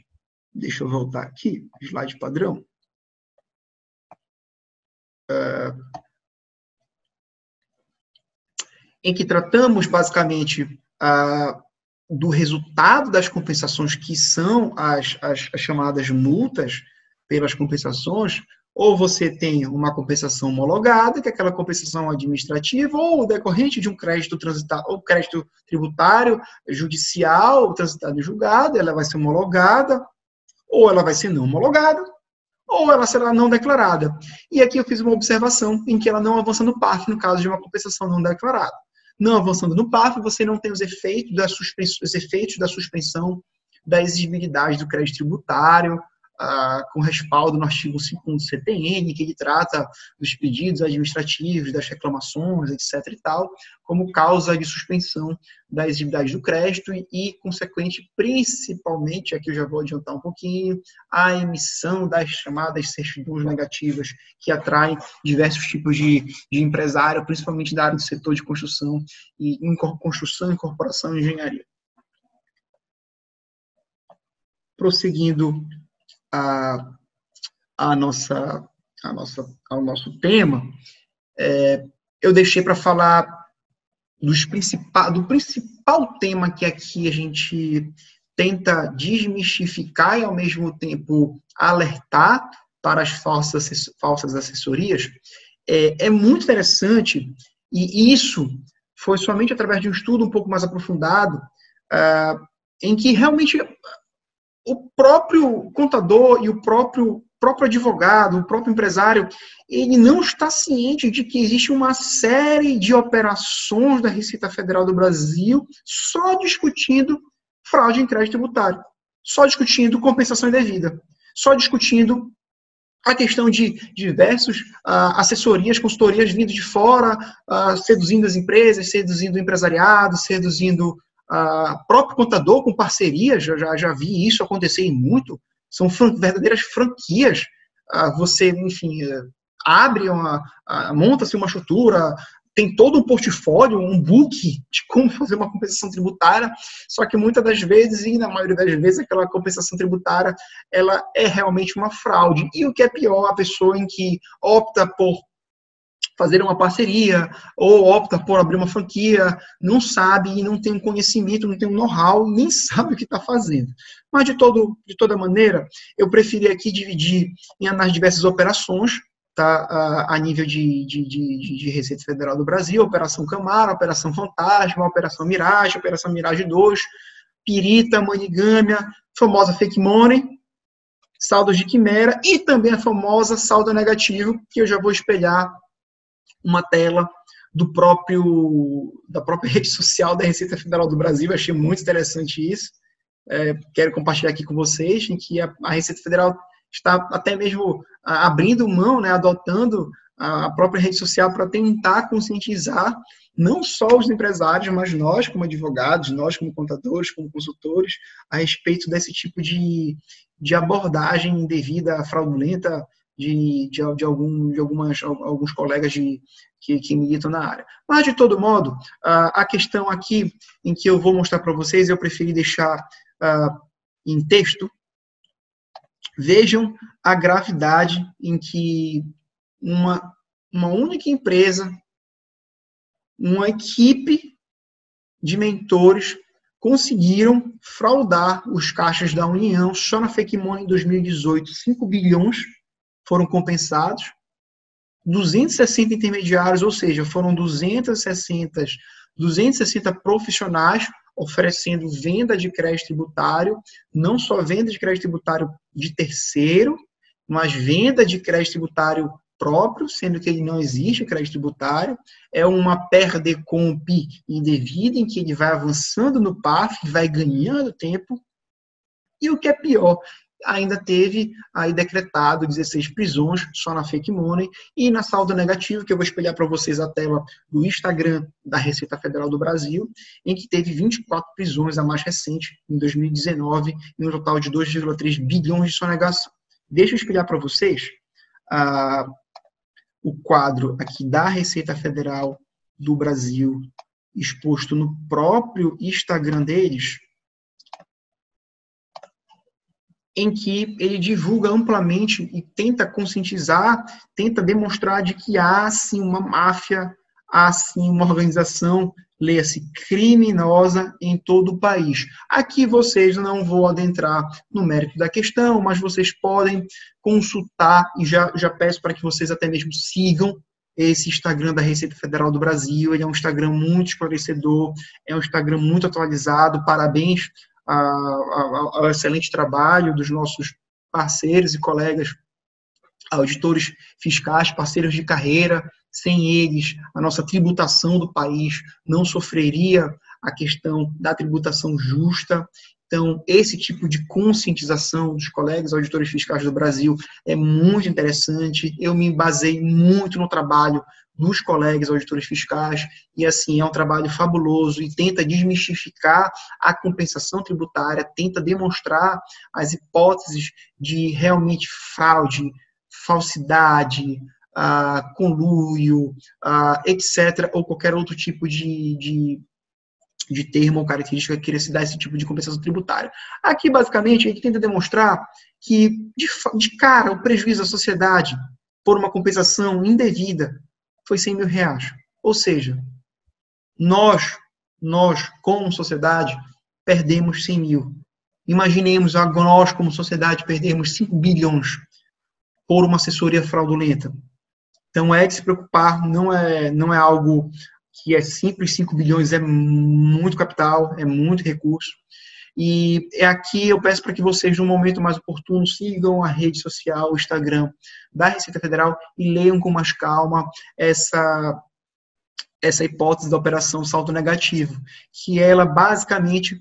deixa eu voltar aqui, slide padrão. Em que tratamos, basicamente, do resultado das compensações, que são as chamadas multas pelas compensações. Ou você tem uma compensação homologada, que é aquela compensação administrativa, ou decorrente de um crédito transitário, ou crédito tributário, judicial, transitado em julgado, ela vai ser homologada, ou ela vai ser não homologada, ou ela será não declarada. E aqui eu fiz uma observação em que ela não avança no PAF, no caso de uma compensação não declarada. Não avançando no PAF, você não tem os efeitos da suspensão da exigibilidade do crédito tributário, com respaldo no artigo 5 do CTN, que ele trata dos pedidos administrativos, das reclamações, etc. e tal, como causa de suspensão da exigibilidade do crédito e consequente, principalmente, aqui eu já vou adiantar um pouquinho, a emissão das chamadas certidões negativas, que atraem diversos tipos de empresário, principalmente da área do setor de construção, incorporação e engenharia. Prosseguindo ao nosso tema, eu deixei para falar do principal tema que aqui a gente tenta desmistificar e, ao mesmo tempo, alertar para as falsas assessorias. É muito interessante, e isso foi somente através de um estudo um pouco mais aprofundado, em que realmente o próprio contador e o próprio advogado, o próprio empresário, ele não está ciente de que existe uma série de operações da Receita Federal do Brasil só discutindo fraude em crédito tributário, só discutindo compensação indevida, só discutindo a questão de diversas assessorias, consultorias vindo de fora, seduzindo as empresas, seduzindo o empresariado, seduzindo próprio contador com parcerias. Já vi isso acontecer muito. São verdadeiras franquias. Você, enfim, abre monta-se uma estrutura, tem todo um portfólio, um book de como fazer uma compensação tributária, só que muitas das vezes, e na maioria das vezes, aquela compensação tributária, ela é realmente uma fraude. E o que é pior, a pessoa em que opta por fazer uma parceria, ou opta por abrir uma franquia, não sabe e não tem um conhecimento, não tem um know-how, nem sabe o que está fazendo. Mas, de toda maneira, eu preferi aqui dividir nas diversas operações, tá, a nível de Receita Federal do Brasil: Operação Camara, Operação Fantasma, Operação Mirage, Operação Mirage 2, Pirita, Manigâmia, famosa Fake Money, saldos de quimera, e também a famosa saldo negativo, que eu já vou espelhar uma tela da própria rede social da Receita Federal do Brasil. Eu achei muito interessante isso. Quero compartilhar aqui com vocês, em que a Receita Federal está até mesmo abrindo mão, né, adotando a própria rede social para tentar conscientizar não só os empresários, mas nós como advogados, nós como contadores, como consultores, a respeito desse tipo de abordagem indevida, fraudulenta, de alguns colegas que militam na área. Mas, de todo modo, a questão aqui em que eu vou mostrar para vocês, eu preferi deixar em texto. Vejam a gravidade em que uma única empresa, uma equipe de mentores conseguiram fraudar os caixas da União. Só na Fake Money em 2018, 5 bilhões foram compensados, 260 intermediários, ou seja, foram 260 profissionais oferecendo venda de crédito tributário, não só venda de crédito tributário de terceiro, mas venda de crédito tributário próprio, sendo que ele não existe crédito tributário. É uma perde comp indevida, em que ele vai avançando no PAF, vai ganhando tempo. E o que é pior, ainda teve aí decretado 16 prisões só na fake money e na saldo negativo, que eu vou espelhar para vocês a tela do Instagram da Receita Federal do Brasil, em que teve 24 prisões, a mais recente, em 2019, em um total de 2,3 bilhões de sonegação. Deixa eu espelhar para vocês o quadro aqui da Receita Federal do Brasil, exposto no próprio Instagram deles, em que ele divulga amplamente e tenta conscientizar, tenta demonstrar de que há, sim, uma máfia, há, sim, uma organização, leia-se, criminosa em todo o país. Aqui vocês não vou adentrar no mérito da questão, mas vocês podem consultar, e já peço para que vocês até mesmo sigam esse Instagram da Receita Federal do Brasil. Ele é um Instagram muito esclarecedor, é um Instagram muito atualizado. Parabéns ao excelente trabalho dos nossos parceiros e colegas auditores fiscais, parceiros de carreira. Sem eles, a nossa tributação do país não sofreria a questão da tributação justa. Então, esse tipo de conscientização dos colegas auditores fiscais do Brasil é muito interessante. Eu me basei muito no trabalho dos colegas auditores fiscais, e assim, é um trabalho fabuloso e tenta desmistificar a compensação tributária, tenta demonstrar as hipóteses de realmente fraude, falsidade, conluio, etc., ou qualquer outro tipo de termo ou característica que queira se dar esse tipo de compensação tributária. Aqui, basicamente, a gente tenta demonstrar que, de cara, o prejuízo à sociedade por uma compensação indevida foi 100 mil reais. Ou seja, nós, como sociedade, perdemos 100 mil. Imaginemos nós, como sociedade, perdermos 5 bilhões por uma assessoria fraudulenta. Então, é de se preocupar, não é algo que é simples. 5 bilhões é muito capital, é muito recurso. E aqui eu peço para que vocês, no momento mais oportuno, sigam a rede social, o Instagram da Receita Federal e leiam com mais calma essa hipótese da operação saldo negativo, que ela basicamente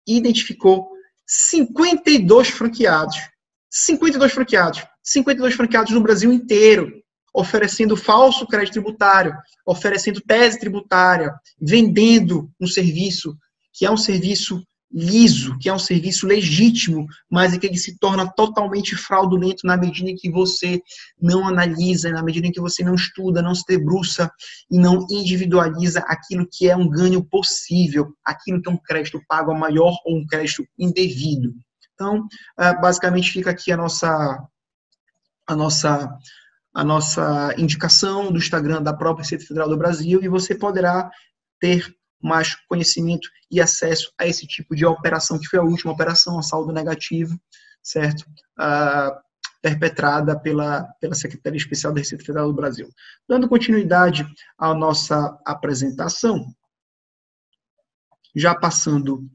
identificou 52 franqueados. 52 franqueados no Brasil inteiro, oferecendo falso crédito tributário, oferecendo tese tributária, vendendo um serviço que é um serviço liso, que é um serviço legítimo, mas que ele se torna totalmente fraudulento na medida em que você não analisa, na medida em que você não estuda, não se debruça e não individualiza aquilo que é um ganho possível, aquilo que é um crédito pago a maior ou um crédito indevido. Então, basicamente fica aqui a nossa indicação do Instagram da própria Receita Federal do Brasil, e você poderá ter mais conhecimento e acesso a esse tipo de operação, que foi a última operação, a saldo negativo, certo? Perpetrada pela Secretaria Especial da Receita Federal do Brasil. Dando continuidade à nossa apresentação, já passando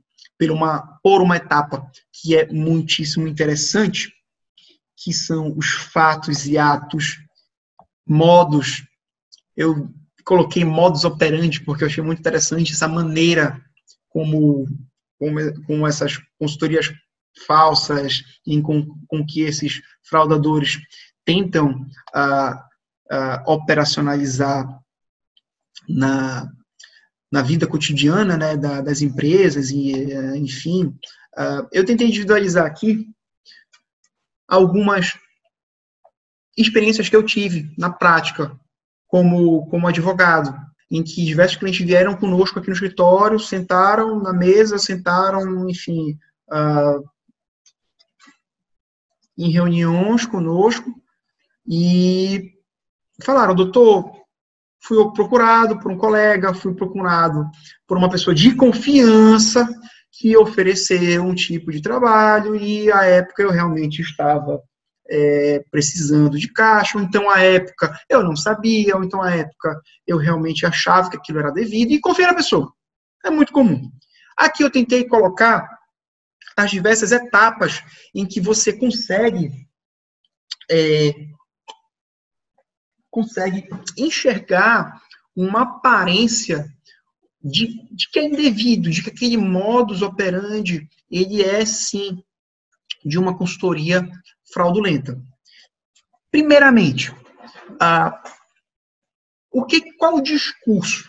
por uma etapa que é muitíssimo interessante, que são os fatos e atos, modos. Eu coloquei modus operandi porque eu achei muito interessante essa maneira como essas consultorias falsas e com que esses fraudadores tentam operacionalizar na vida cotidiana, né, das empresas, e enfim. Eu tentei individualizar aqui algumas experiências que eu tive na prática como advogado, em que diversos clientes vieram conosco aqui no escritório, sentaram na mesa, enfim, em reuniões conosco e falaram: doutor, fui procurado por um colega, fui procurado por uma pessoa de confiança que ofereceu um tipo de trabalho e, à época, eu realmente estava precisando de caixa, ou então, à época, eu não sabia, ou então, à época, eu realmente achava que aquilo era devido e confiei na pessoa. É muito comum. Aqui eu tentei colocar as diversas etapas em que você consegue enxergar uma aparência de que é indevido, de que aquele modus operandi, ele é, sim, de uma consultoria fraudulenta? Primeiramente, qual o discurso?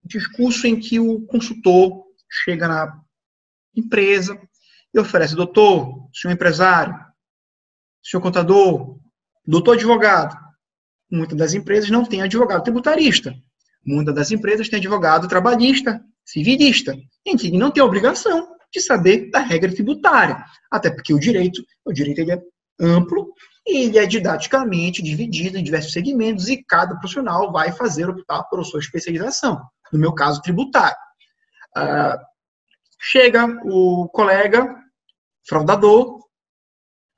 O discurso em que o consultor chega na empresa e oferece: doutor, senhor empresário, senhor contador, doutor advogado. Muitas das empresas não têm advogado tributarista. Muitas das empresas têm advogado trabalhista, civilista, em que não tem a obrigação de saber da regra tributária. Até porque o direito ele é amplo e ele é didaticamente dividido em diversos segmentos e cada profissional vai optar por sua especialização. No meu caso, tributário. Chega o colega fraudador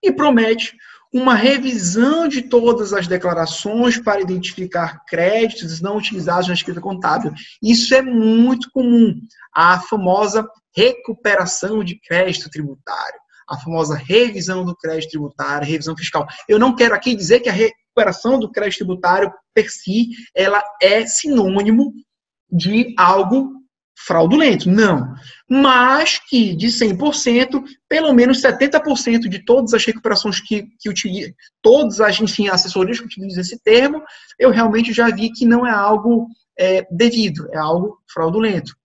e promete uma revisão de todas as declarações para identificar créditos não utilizados na escrita contábil. Isso é muito comum. A famosa recuperação de crédito tributário, a famosa revisão do crédito tributário, revisão fiscal. Eu não quero aqui dizer que a recuperação do crédito tributário, per si, ela é sinônimo de algo fraudulento, não. Mas que de 100%, pelo menos 70% de todas as recuperações que utilizam, todas as, enfim, assessorias que utilizam esse termo, eu realmente já vi que não é algo devido, é algo fraudulento.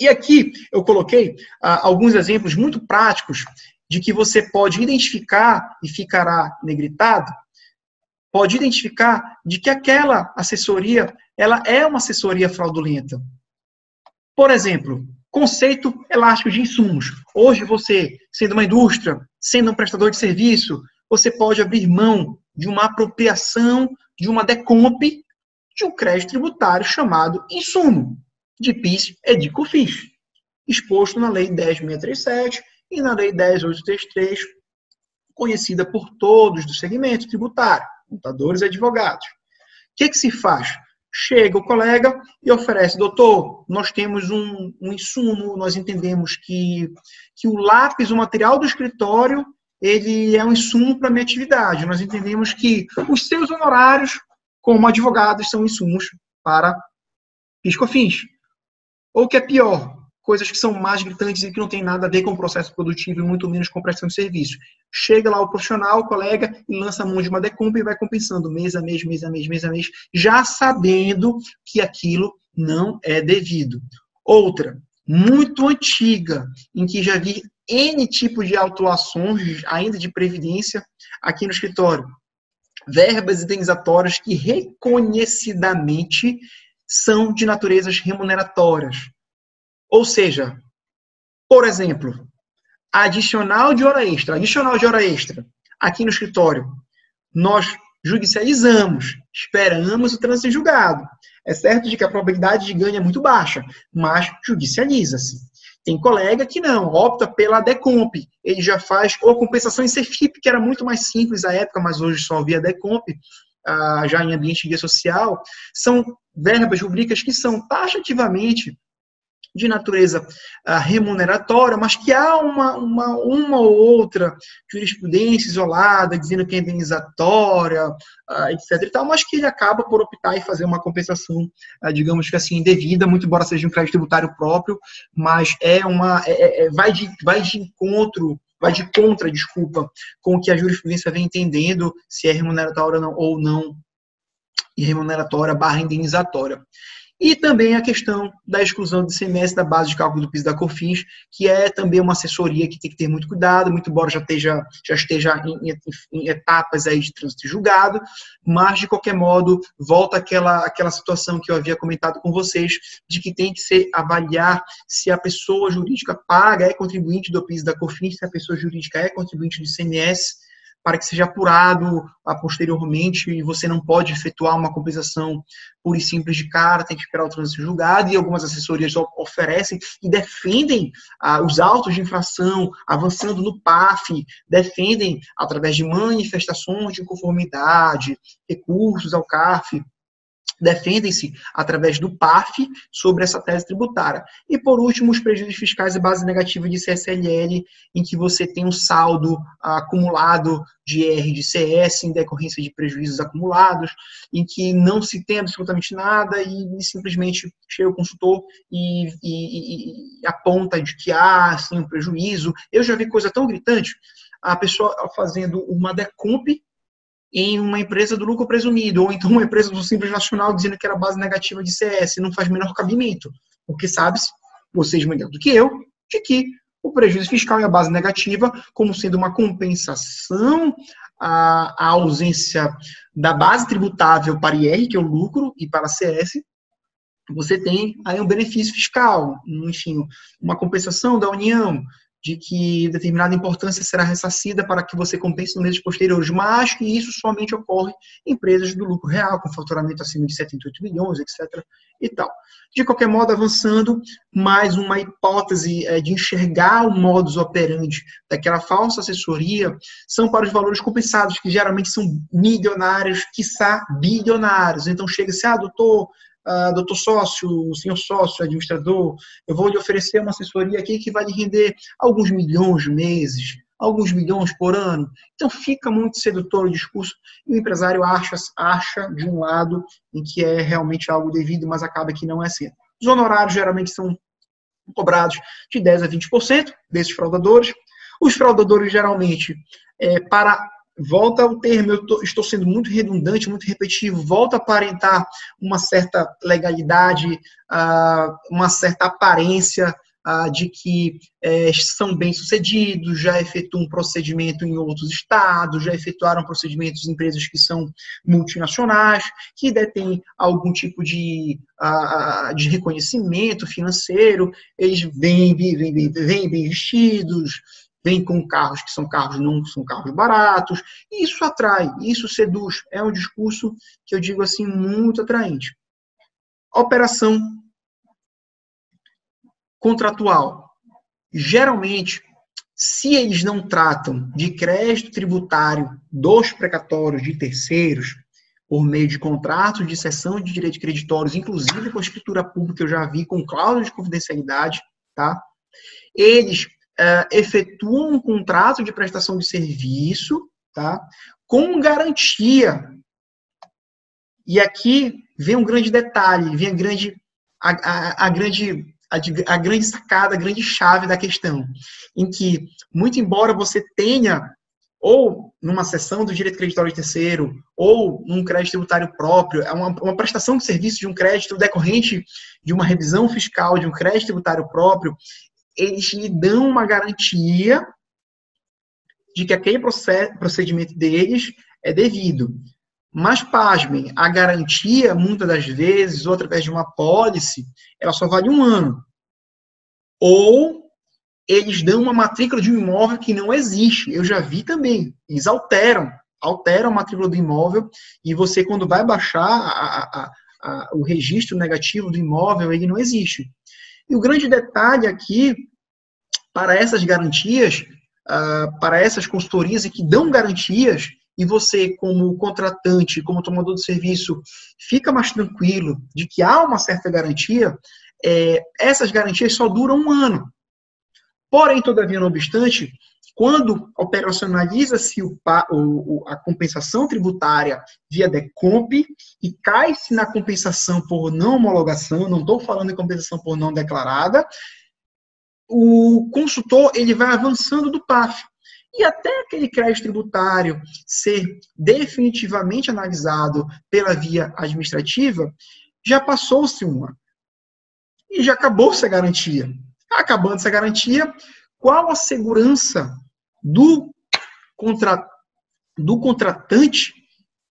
E aqui eu coloquei alguns exemplos muito práticos de que você pode identificar, e ficará negritado, pode identificar de que aquela assessoria, ela é uma assessoria fraudulenta. Por exemplo, conceito elástico de insumos. Hoje você, sendo uma indústria, sendo um prestador de serviço, você pode abrir mão de uma apropriação, de uma decomp, de um crédito tributário chamado insumo, de PIS e de COFINS, exposto na Lei 10.637 e na Lei 10.833, conhecida por todos do segmento tributário, contadores e advogados. O que se faz? Chega o colega e oferece: doutor, nós temos um insumo, nós entendemos que o lápis, o material do escritório, ele é um insumo para a minha atividade. Nós entendemos que os seus honorários como advogados são insumos para PIS/COFINS. Ou o que é pior, coisas que são mais gritantes e que não tem nada a ver com o processo produtivo e muito menos com prestação de serviço. Chega lá o profissional, o colega, e lança a mão de uma decomp e vai compensando mês a mês, mês a mês, mês a mês, já sabendo que aquilo não é devido. Outra, muito antiga, em que já vi N tipos de autuações, ainda de previdência, aqui no escritório. Verbas indenizatórias que reconhecidamente são de naturezas remuneratórias. Ou seja, por exemplo, adicional de hora extra. Adicional de hora extra. Aqui no escritório, nós judicializamos, esperamos o trânsito em julgado. É certo de que a probabilidade de ganho é muito baixa, mas judicializa-se. Tem colega que não, opta pela decomp. Ele já faz ou compensação em CEFIP, que era muito mais simples à época, mas hoje só via decomp, já em ambiente de guia social. São verbas, rubricas que são taxativamente de natureza remuneratória, mas que há uma ou outra jurisprudência isolada, dizendo que é indenizatória, etc. e tal, mas que ele acaba por optar e fazer uma compensação, digamos que assim, indevida, muito embora seja um crédito tributário próprio, mas vai de contra, com o que a jurisprudência vem entendendo, se é remuneratória ou não, e remuneratória / indenizatória. E também a questão da exclusão do ICMS da base de cálculo do PIS e da COFINS, que é também uma assessoria que tem que ter muito cuidado, muito embora já esteja em etapas aí de trânsito julgado, mas, de qualquer modo, volta aquela situação que eu havia comentado com vocês, de que tem que se avaliar se a pessoa jurídica paga, é contribuinte do PIS e da COFINS, se a pessoa jurídica é contribuinte do ICMS, para que seja apurado posteriormente, e você não pode efetuar uma compensação pura e simples de cara, tem que esperar o trânsito julgado, e algumas assessorias oferecem e defendem os autos de infração, avançando no PAF, defendem através de manifestações de inconformidade, recursos ao CARF, defendem-se através do PAF sobre essa tese tributária. E, por último, os prejuízos fiscais e base negativa de CSLL, em que você tem um saldo acumulado de IR de CS em decorrência de prejuízos acumulados, em que não se tem absolutamente nada e simplesmente chega o consultor e aponta de que há, sim, um prejuízo. Eu já vi coisa tão gritante. a pessoa fazendo uma decomp em uma empresa do lucro presumido, ou então uma empresa do Simples Nacional dizendo que era base negativa de CS, não faz o menor cabimento, porque sabe-se, vocês melhor do que eu, de que o prejuízo fiscal e a base negativa, como sendo uma compensação à ausência da base tributável para IR, que é o lucro, e para CS, você tem aí um benefício fiscal, enfim, uma compensação da União, de que determinada importância será ressarcida para que você compense nos meses posteriores, mas que isso somente ocorre em empresas do lucro real, com faturamento acima de 78 milhões, etc. e tal. De qualquer modo, avançando, mais uma hipótese de enxergar o modus operandi daquela falsa assessoria são para os valores compensados, que geralmente são milionários, quiçá bilionários. Então, chega-se, doutor sócio, senhor sócio, administrador, eu vou lhe oferecer uma assessoria aqui que vai lhe render alguns milhões de meses, alguns milhões por ano. Então fica muito sedutor o discurso e o empresário acha de um lado em que é realmente algo devido, mas acaba que não é assim. Os honorários geralmente são cobrados de 10% a 20% desses fraudadores. Os fraudadores geralmente, volta ao termo, estou sendo muito redundante, muito repetitivo, volta a aparentar uma certa legalidade, uma certa aparência de que são bem-sucedidos, já efetuam um procedimento em outros estados, já efetuaram procedimentos em empresas que são multinacionais, que detêm algum tipo de reconhecimento financeiro, eles vêm bem vestidos, vem com carros que são carros, não são carros baratos, e isso atrai, isso seduz, é um discurso que eu digo assim, muito atraente. Operação contratual. Geralmente, se eles não tratam de crédito tributário dos precatórios de terceiros, por meio de contratos de cessão de direitos creditórios, inclusive com a escritura pública, eu já vi com cláusula de confidencialidade, tá? Eles efetuam um contrato de prestação de serviço, tá? Com garantia. E aqui vem um grande detalhe, vem a grande sacada, a grande chave da questão, em que, muito embora você tenha, ou numa cessão do direito creditório de terceiro, ou num crédito tributário próprio, é uma prestação de serviço de um crédito decorrente de uma revisão fiscal de um crédito tributário próprio, eles lhe dão uma garantia de que aquele procedimento deles é devido. Mas, pasmem, a garantia, muitas das vezes, ou através de uma apólice, ela só vale 1 ano. Ou eles dão uma matrícula de um imóvel que não existe. Eu já vi também. Eles alteram a matrícula do imóvel e você, quando vai baixar o registro negativo do imóvel, ele não existe. E o grande detalhe aqui, para essas garantias, para essas consultorias que dão garantias, e você, como contratante, como tomador de serviço, fica mais tranquilo de que há uma certa garantia, essas garantias só duram 1 ano. Porém, todavia, não obstante, quando operacionaliza-se a compensação tributária via decomp e cai-se na compensação por não homologação, não estou falando em compensação por não declarada, o consultor ele vai avançando do PAF. E até aquele crédito tributário ser definitivamente analisado pela via administrativa, já passou-se 1 ano. E já acabou-se a garantia. Acabando essa garantia, qual a segurança do contratante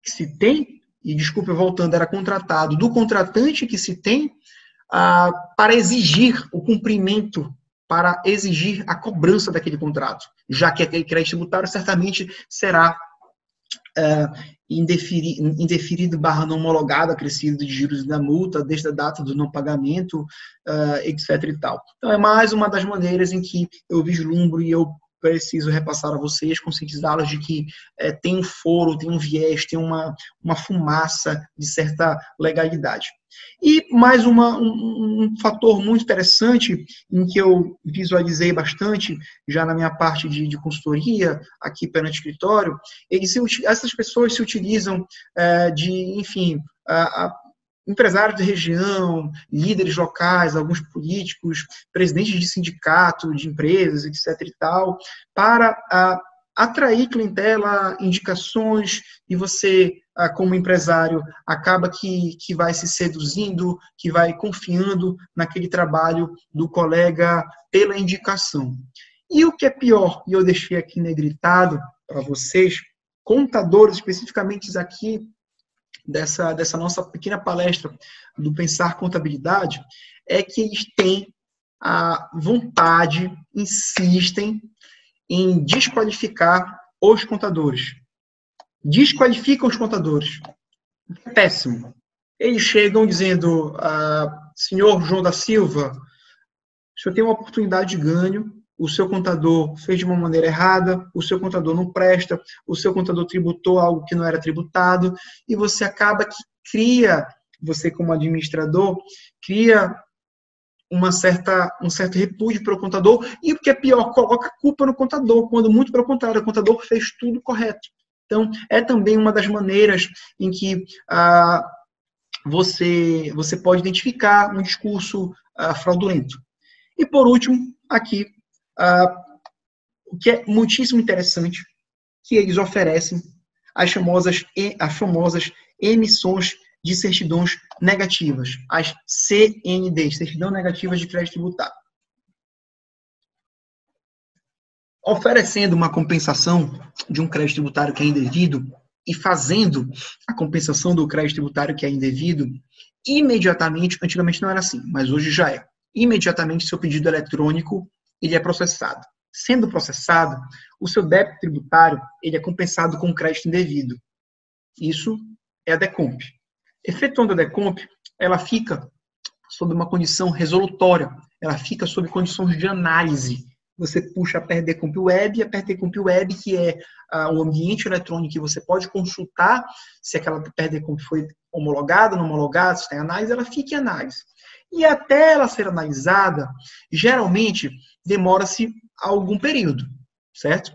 que se tem, e desculpe voltando, era contratado, do contratante que se tem para exigir o cumprimento, para exigir a cobrança daquele contrato, já que aquele crédito tributário certamente será indeferido / não homologado, acrescido de juros da multa, desde a data do não pagamento, etc. e tal. Então, é mais uma das maneiras em que eu vislumbro e eu preciso repassar a vocês, conscientizá-los de que tem um foro, tem um viés, tem uma fumaça de certa legalidade. E mais um fator muito interessante, em que eu visualizei bastante, já na minha parte de consultoria, aqui perante o escritório, essas pessoas se utilizam empresários de região, líderes locais, alguns políticos, presidentes de sindicato, de empresas, etc. e tal, para atrair clientela, indicações, e você, como empresário, acaba que vai se seduzindo, que vai confiando naquele trabalho do colega pela indicação. E o que é pior, e eu deixei aqui negritado para vocês, contadores, especificamente aqui, dessa nossa pequena palestra do Pensar Contabilidade, é que eles têm a vontade, insistem em desqualificar os contadores. Desqualificam os contadores. Péssimo. Eles chegam dizendo, senhor João da Silva, o senhor tem uma oportunidade de ganho, o seu contador fez de uma maneira errada, o seu contador não presta, o seu contador tributou algo que não era tributado, e você acaba que cria, você como administrador, cria um certo repúdio para o contador, e o que é pior, coloca a culpa no contador, quando muito pelo contrário, o contador fez tudo correto. Então, é também uma das maneiras em que você pode identificar um discurso fraudulento. E por último, aqui, o que é muitíssimo interessante, que eles oferecem as famosas emissões de certidões negativas, as CNDs, certidão negativas de crédito tributário. Oferecendo uma compensação de um crédito tributário que é indevido e fazendo a compensação do crédito tributário que é indevido, imediatamente, antigamente não era assim, mas hoje já é, imediatamente seu pedido eletrônico ele é processado. Sendo processado, o seu débito tributário ele é compensado com crédito indevido. Isso é a DECOMP. Efetuando a DECOMP, ela fica sob uma condição resolutória, ela fica sob condições de análise. Você puxa a PER-DECOMP Web, a PER-DECOMP Web, que é um ambiente eletrônico que você pode consultar se aquela PER-DECOMP foi homologada, não homologada, se tem análise, ela fica em análise. E até ela ser analisada, geralmente demora-se algum período, certo?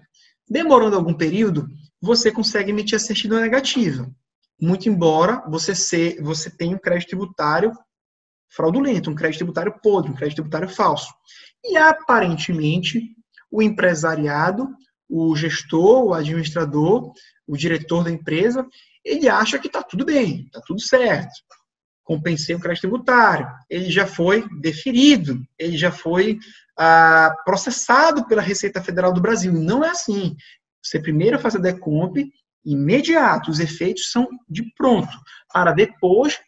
Demorando algum período, você consegue emitir a certidão negativa. Muito embora você tenha um crédito tributário fraudulento, um crédito tributário podre, um crédito tributário falso. E, aparentemente, o empresariado, o gestor, o administrador, o diretor da empresa, ele acha que está tudo bem, está tudo certo. Compensei o crédito tributário, ele já foi deferido, ele já foi processado pela Receita Federal do Brasil. Não é assim. Você primeiro faz a DECOMP, imediato, os efeitos são de pronto, para depois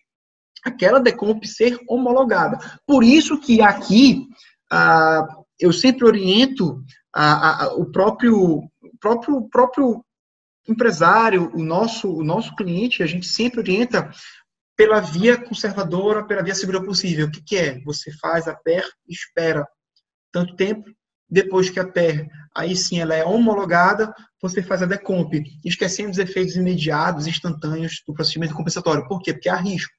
aquela DECOMP ser homologada. Por isso que aqui eu sempre oriento o próprio empresário, o nosso cliente, a gente sempre orienta pela via conservadora, pela via segura possível. O que é? Você faz a PER, espera tanto tempo, depois que a PER, aí sim ela é homologada, você faz a DECOMP, esquecendo os efeitos imediatos, instantâneos do procedimento compensatório. Por quê? Porque há risco.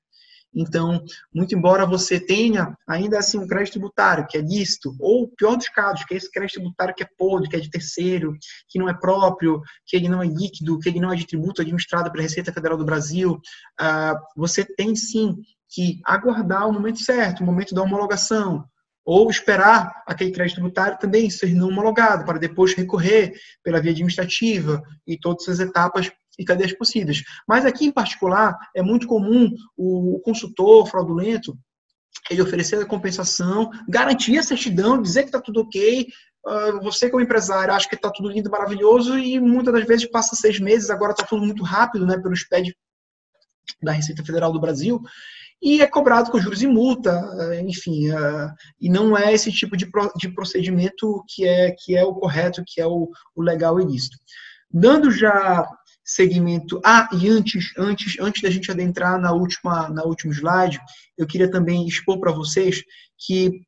Então, muito embora você tenha ainda assim um crédito tributário que é lícito, ou pior dos casos, que é esse crédito tributário que é podre, que é de terceiro, que não é próprio, que ele não é líquido, que ele não é de tributo administrado pela Receita Federal do Brasil, você tem sim que aguardar o momento certo, o momento da homologação, ou esperar aquele crédito tributário também ser não homologado, para depois recorrer pela via administrativa e todas as etapas e cadeias possíveis. Mas aqui, em particular, é muito comum o consultor fraudulento ele oferecer a compensação, garantir a certidão, dizer que está tudo ok, você como empresário acha que está tudo lindo, maravilhoso, e muitas das vezes passa 6 meses, agora está tudo muito rápido, né, pelo SPED da Receita Federal do Brasil, e é cobrado com juros e multa, enfim, e não é esse tipo de procedimento que é o correto, que é o legal e lícito. Dando já segmento. E antes da gente adentrar na última slide, eu queria também expor para vocês que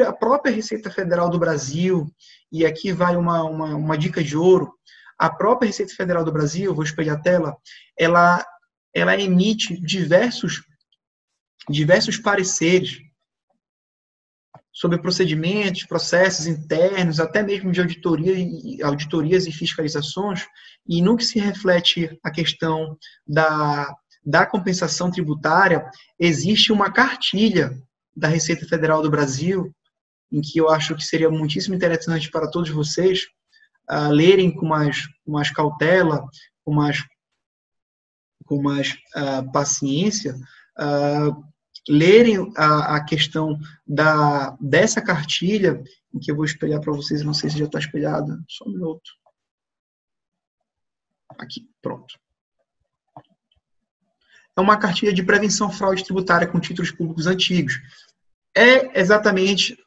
a própria Receita Federal do Brasil, e aqui vai uma dica de ouro, a própria Receita Federal do Brasil, vou espelhar a tela, ela emite diversos pareceres sobre procedimentos, processos internos, até mesmo de auditorias e fiscalizações, e no que se reflete a questão da compensação tributária, existe uma cartilha da Receita Federal do Brasil, em que eu acho que seria muitíssimo interessante para todos vocês lerem com mais cautela, com mais paciência, lerem a questão dessa cartilha, em que eu vou espelhar para vocês, não sei se já está espelhada, só um minuto. Aqui, pronto. É uma cartilha de prevenção à fraude tributária com títulos públicos antigos. É exatamente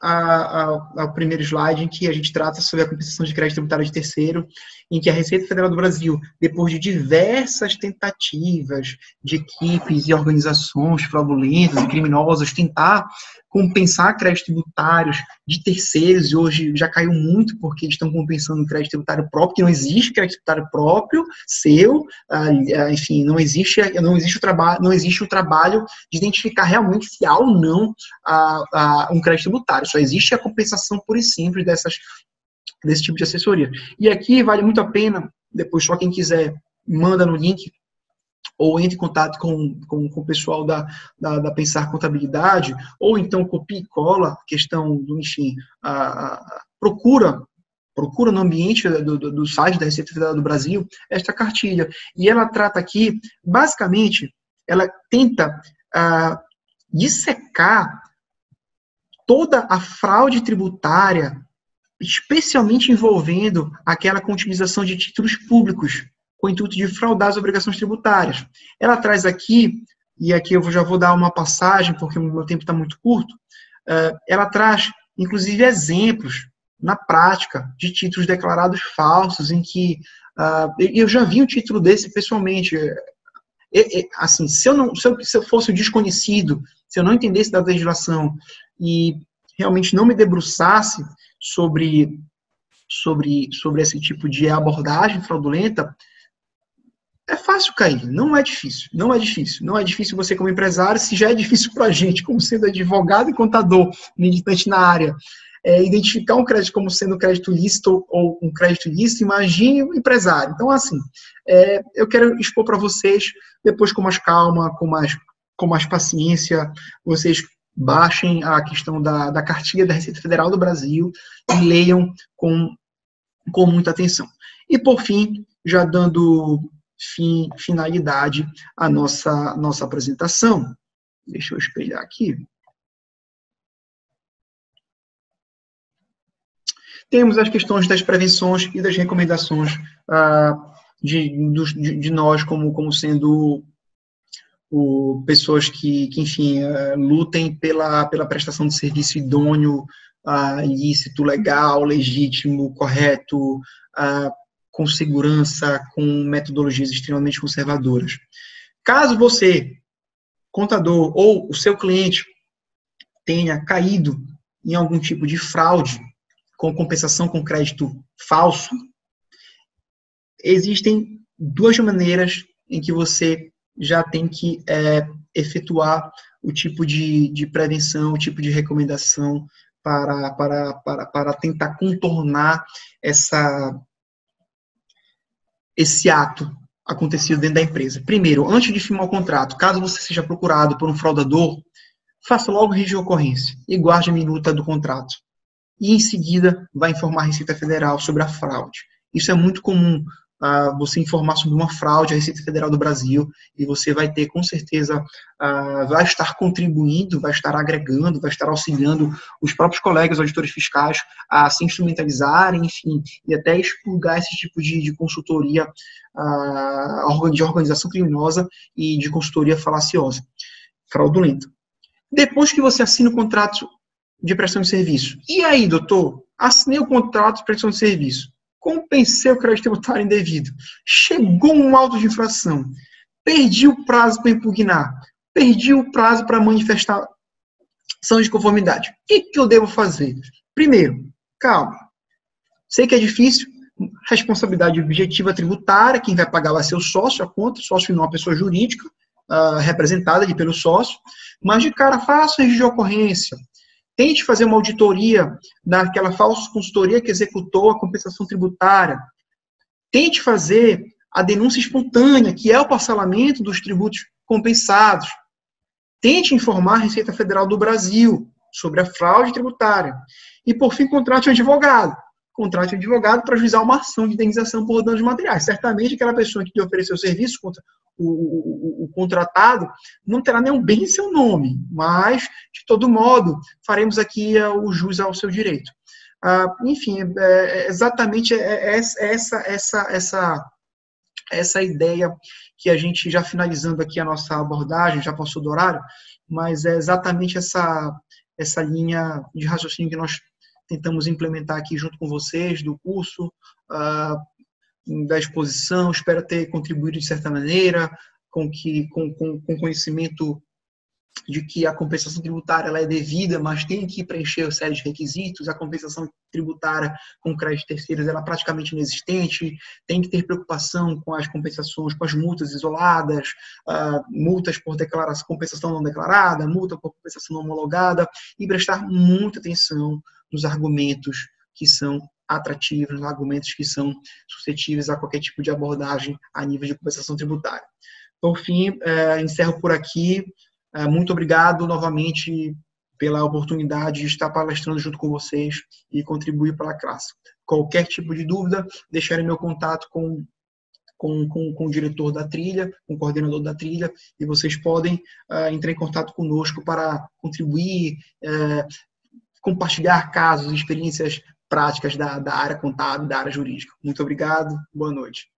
o primeiro slide em que a gente trata sobre a compensação de crédito tributário de terceiro, em que a Receita Federal do Brasil, depois de diversas tentativas de equipes e organizações fraudulentas e criminosas tentar compensar créditos tributários de terceiros, e hoje já caiu muito porque eles estão compensando crédito tributário próprio, que não existe crédito tributário próprio, seu, enfim, não existe o trabalho de identificar realmente se há ou não um crédito tributário, só existe a compensação pura e simples desse tipo de assessoria. E aqui vale muito a pena, depois só quem quiser manda no link, ou entre em contato com o pessoal da Pensar Contabilidade, ou então copia e cola, questão do, enfim, procura no ambiente do site da Receita Federal do Brasil esta cartilha. E ela trata aqui, basicamente, ela tenta dissecar toda a fraude tributária, especialmente envolvendo aquela com utilização de títulos públicos, com o intuito de fraudar as obrigações tributárias. Ela traz aqui, e aqui eu já vou dar uma passagem, porque o meu tempo está muito curto, ela traz, inclusive, exemplos, na prática, de títulos declarados falsos, em que eu já vi um título desse pessoalmente. Assim, se eu fosse um desconhecido, se eu não entendesse da legislação e realmente não me debruçasse sobre esse tipo de abordagem fraudulenta, é fácil cair, não é difícil. Não é difícil você como empresário, se já é difícil para a gente, como sendo advogado e contador, militante na área, identificar um crédito como sendo um crédito lícito ou um crédito ilícito, imagine um empresário. Então, assim, eu quero expor para vocês, depois com mais calma, com mais paciência, vocês baixem a questão da cartilha da Receita Federal do Brasil e leiam com muita atenção. E, por fim, já dando finalidade à nossa apresentação, deixa eu espelhar aqui. Temos as questões das prevenções e das recomendações de nós como sendo pessoas que enfim, lutem pela prestação de serviço idôneo, ilícito, legal, legítimo, correto, com segurança, com metodologias extremamente conservadoras. Caso você, contador, ou o seu cliente tenha caído em algum tipo de fraude, com compensação com crédito falso, existem duas maneiras em que você já tem que efetuar o tipo de prevenção, o tipo de recomendação para tentar contornar esse ato acontecido dentro da empresa. Primeiro, antes de firmar o contrato, caso você seja procurado por um fraudador, faça logo registro de ocorrência e guarde a minuta do contrato. E, em seguida, vai informar a Receita Federal sobre a fraude. Isso é muito comum, você informar sobre uma fraude à Receita Federal do Brasil, e você vai ter, com certeza, vai estar contribuindo, vai estar agregando, vai estar auxiliando os próprios colegas auditores fiscais a se instrumentalizarem, enfim, e até expurgar esse tipo de consultoria de organização criminosa e de consultoria falaciosa, fraudulenta. Depois que você assina o contrato de prestação de serviço. E aí, doutor? Assinei o contrato de prestação de serviço. Compensei o crédito tributário indevido. Chegou um auto de infração. Perdi o prazo para impugnar. Perdi o prazo para manifestação de conformidade. O que eu devo fazer? Primeiro, calma. Sei que é difícil. Responsabilidade objetiva tributária. Quem vai pagar vai ser o sócio, a conta. O sócio não é uma pessoa jurídica, representada ali pelo sócio. Mas, de cara, faça o registro de ocorrência. Tente fazer uma auditoria daquela falsa consultoria que executou a compensação tributária. Tente fazer a denúncia espontânea, que é o parcelamento dos tributos compensados. Tente informar a Receita Federal do Brasil sobre a fraude tributária. E, por fim, contrate um advogado. contrate um advogado para ajuizar uma ação de indenização por danos materiais. Certamente aquela pessoa que lhe ofereceu o serviço contra o contratado não terá nenhum bem em seu nome, mas, de todo modo, faremos aqui o jus ao seu direito. Enfim, exatamente essa ideia que a gente, já finalizando aqui a nossa abordagem, já passou do horário, mas é exatamente essa linha de raciocínio que nós tentamos implementar aqui junto com vocês, do curso, da exposição. Espero ter contribuído de certa maneira, com conhecimento de que a compensação tributária ela é devida, mas tem que preencher uma série de requisitos. A compensação tributária com créditos terceiros ela é praticamente inexistente, tem que ter preocupação com as compensações, com as multas isoladas, multas por declaração, compensação não declarada, multa por compensação não homologada, e prestar muita atenção nos argumentos que são atrativos, nos argumentos que são suscetíveis a qualquer tipo de abordagem a nível de compensação tributária. Por fim, encerro por aqui. Muito obrigado novamente pela oportunidade de estar palestrando junto com vocês e contribuir para a classe. Qualquer tipo de dúvida, deixarei meu contato com o diretor da trilha, com o coordenador da trilha, e vocês podem entrar em contato conosco para contribuir, compartilhar casos, experiências práticas da área contábil, da área jurídica. Muito obrigado, boa noite.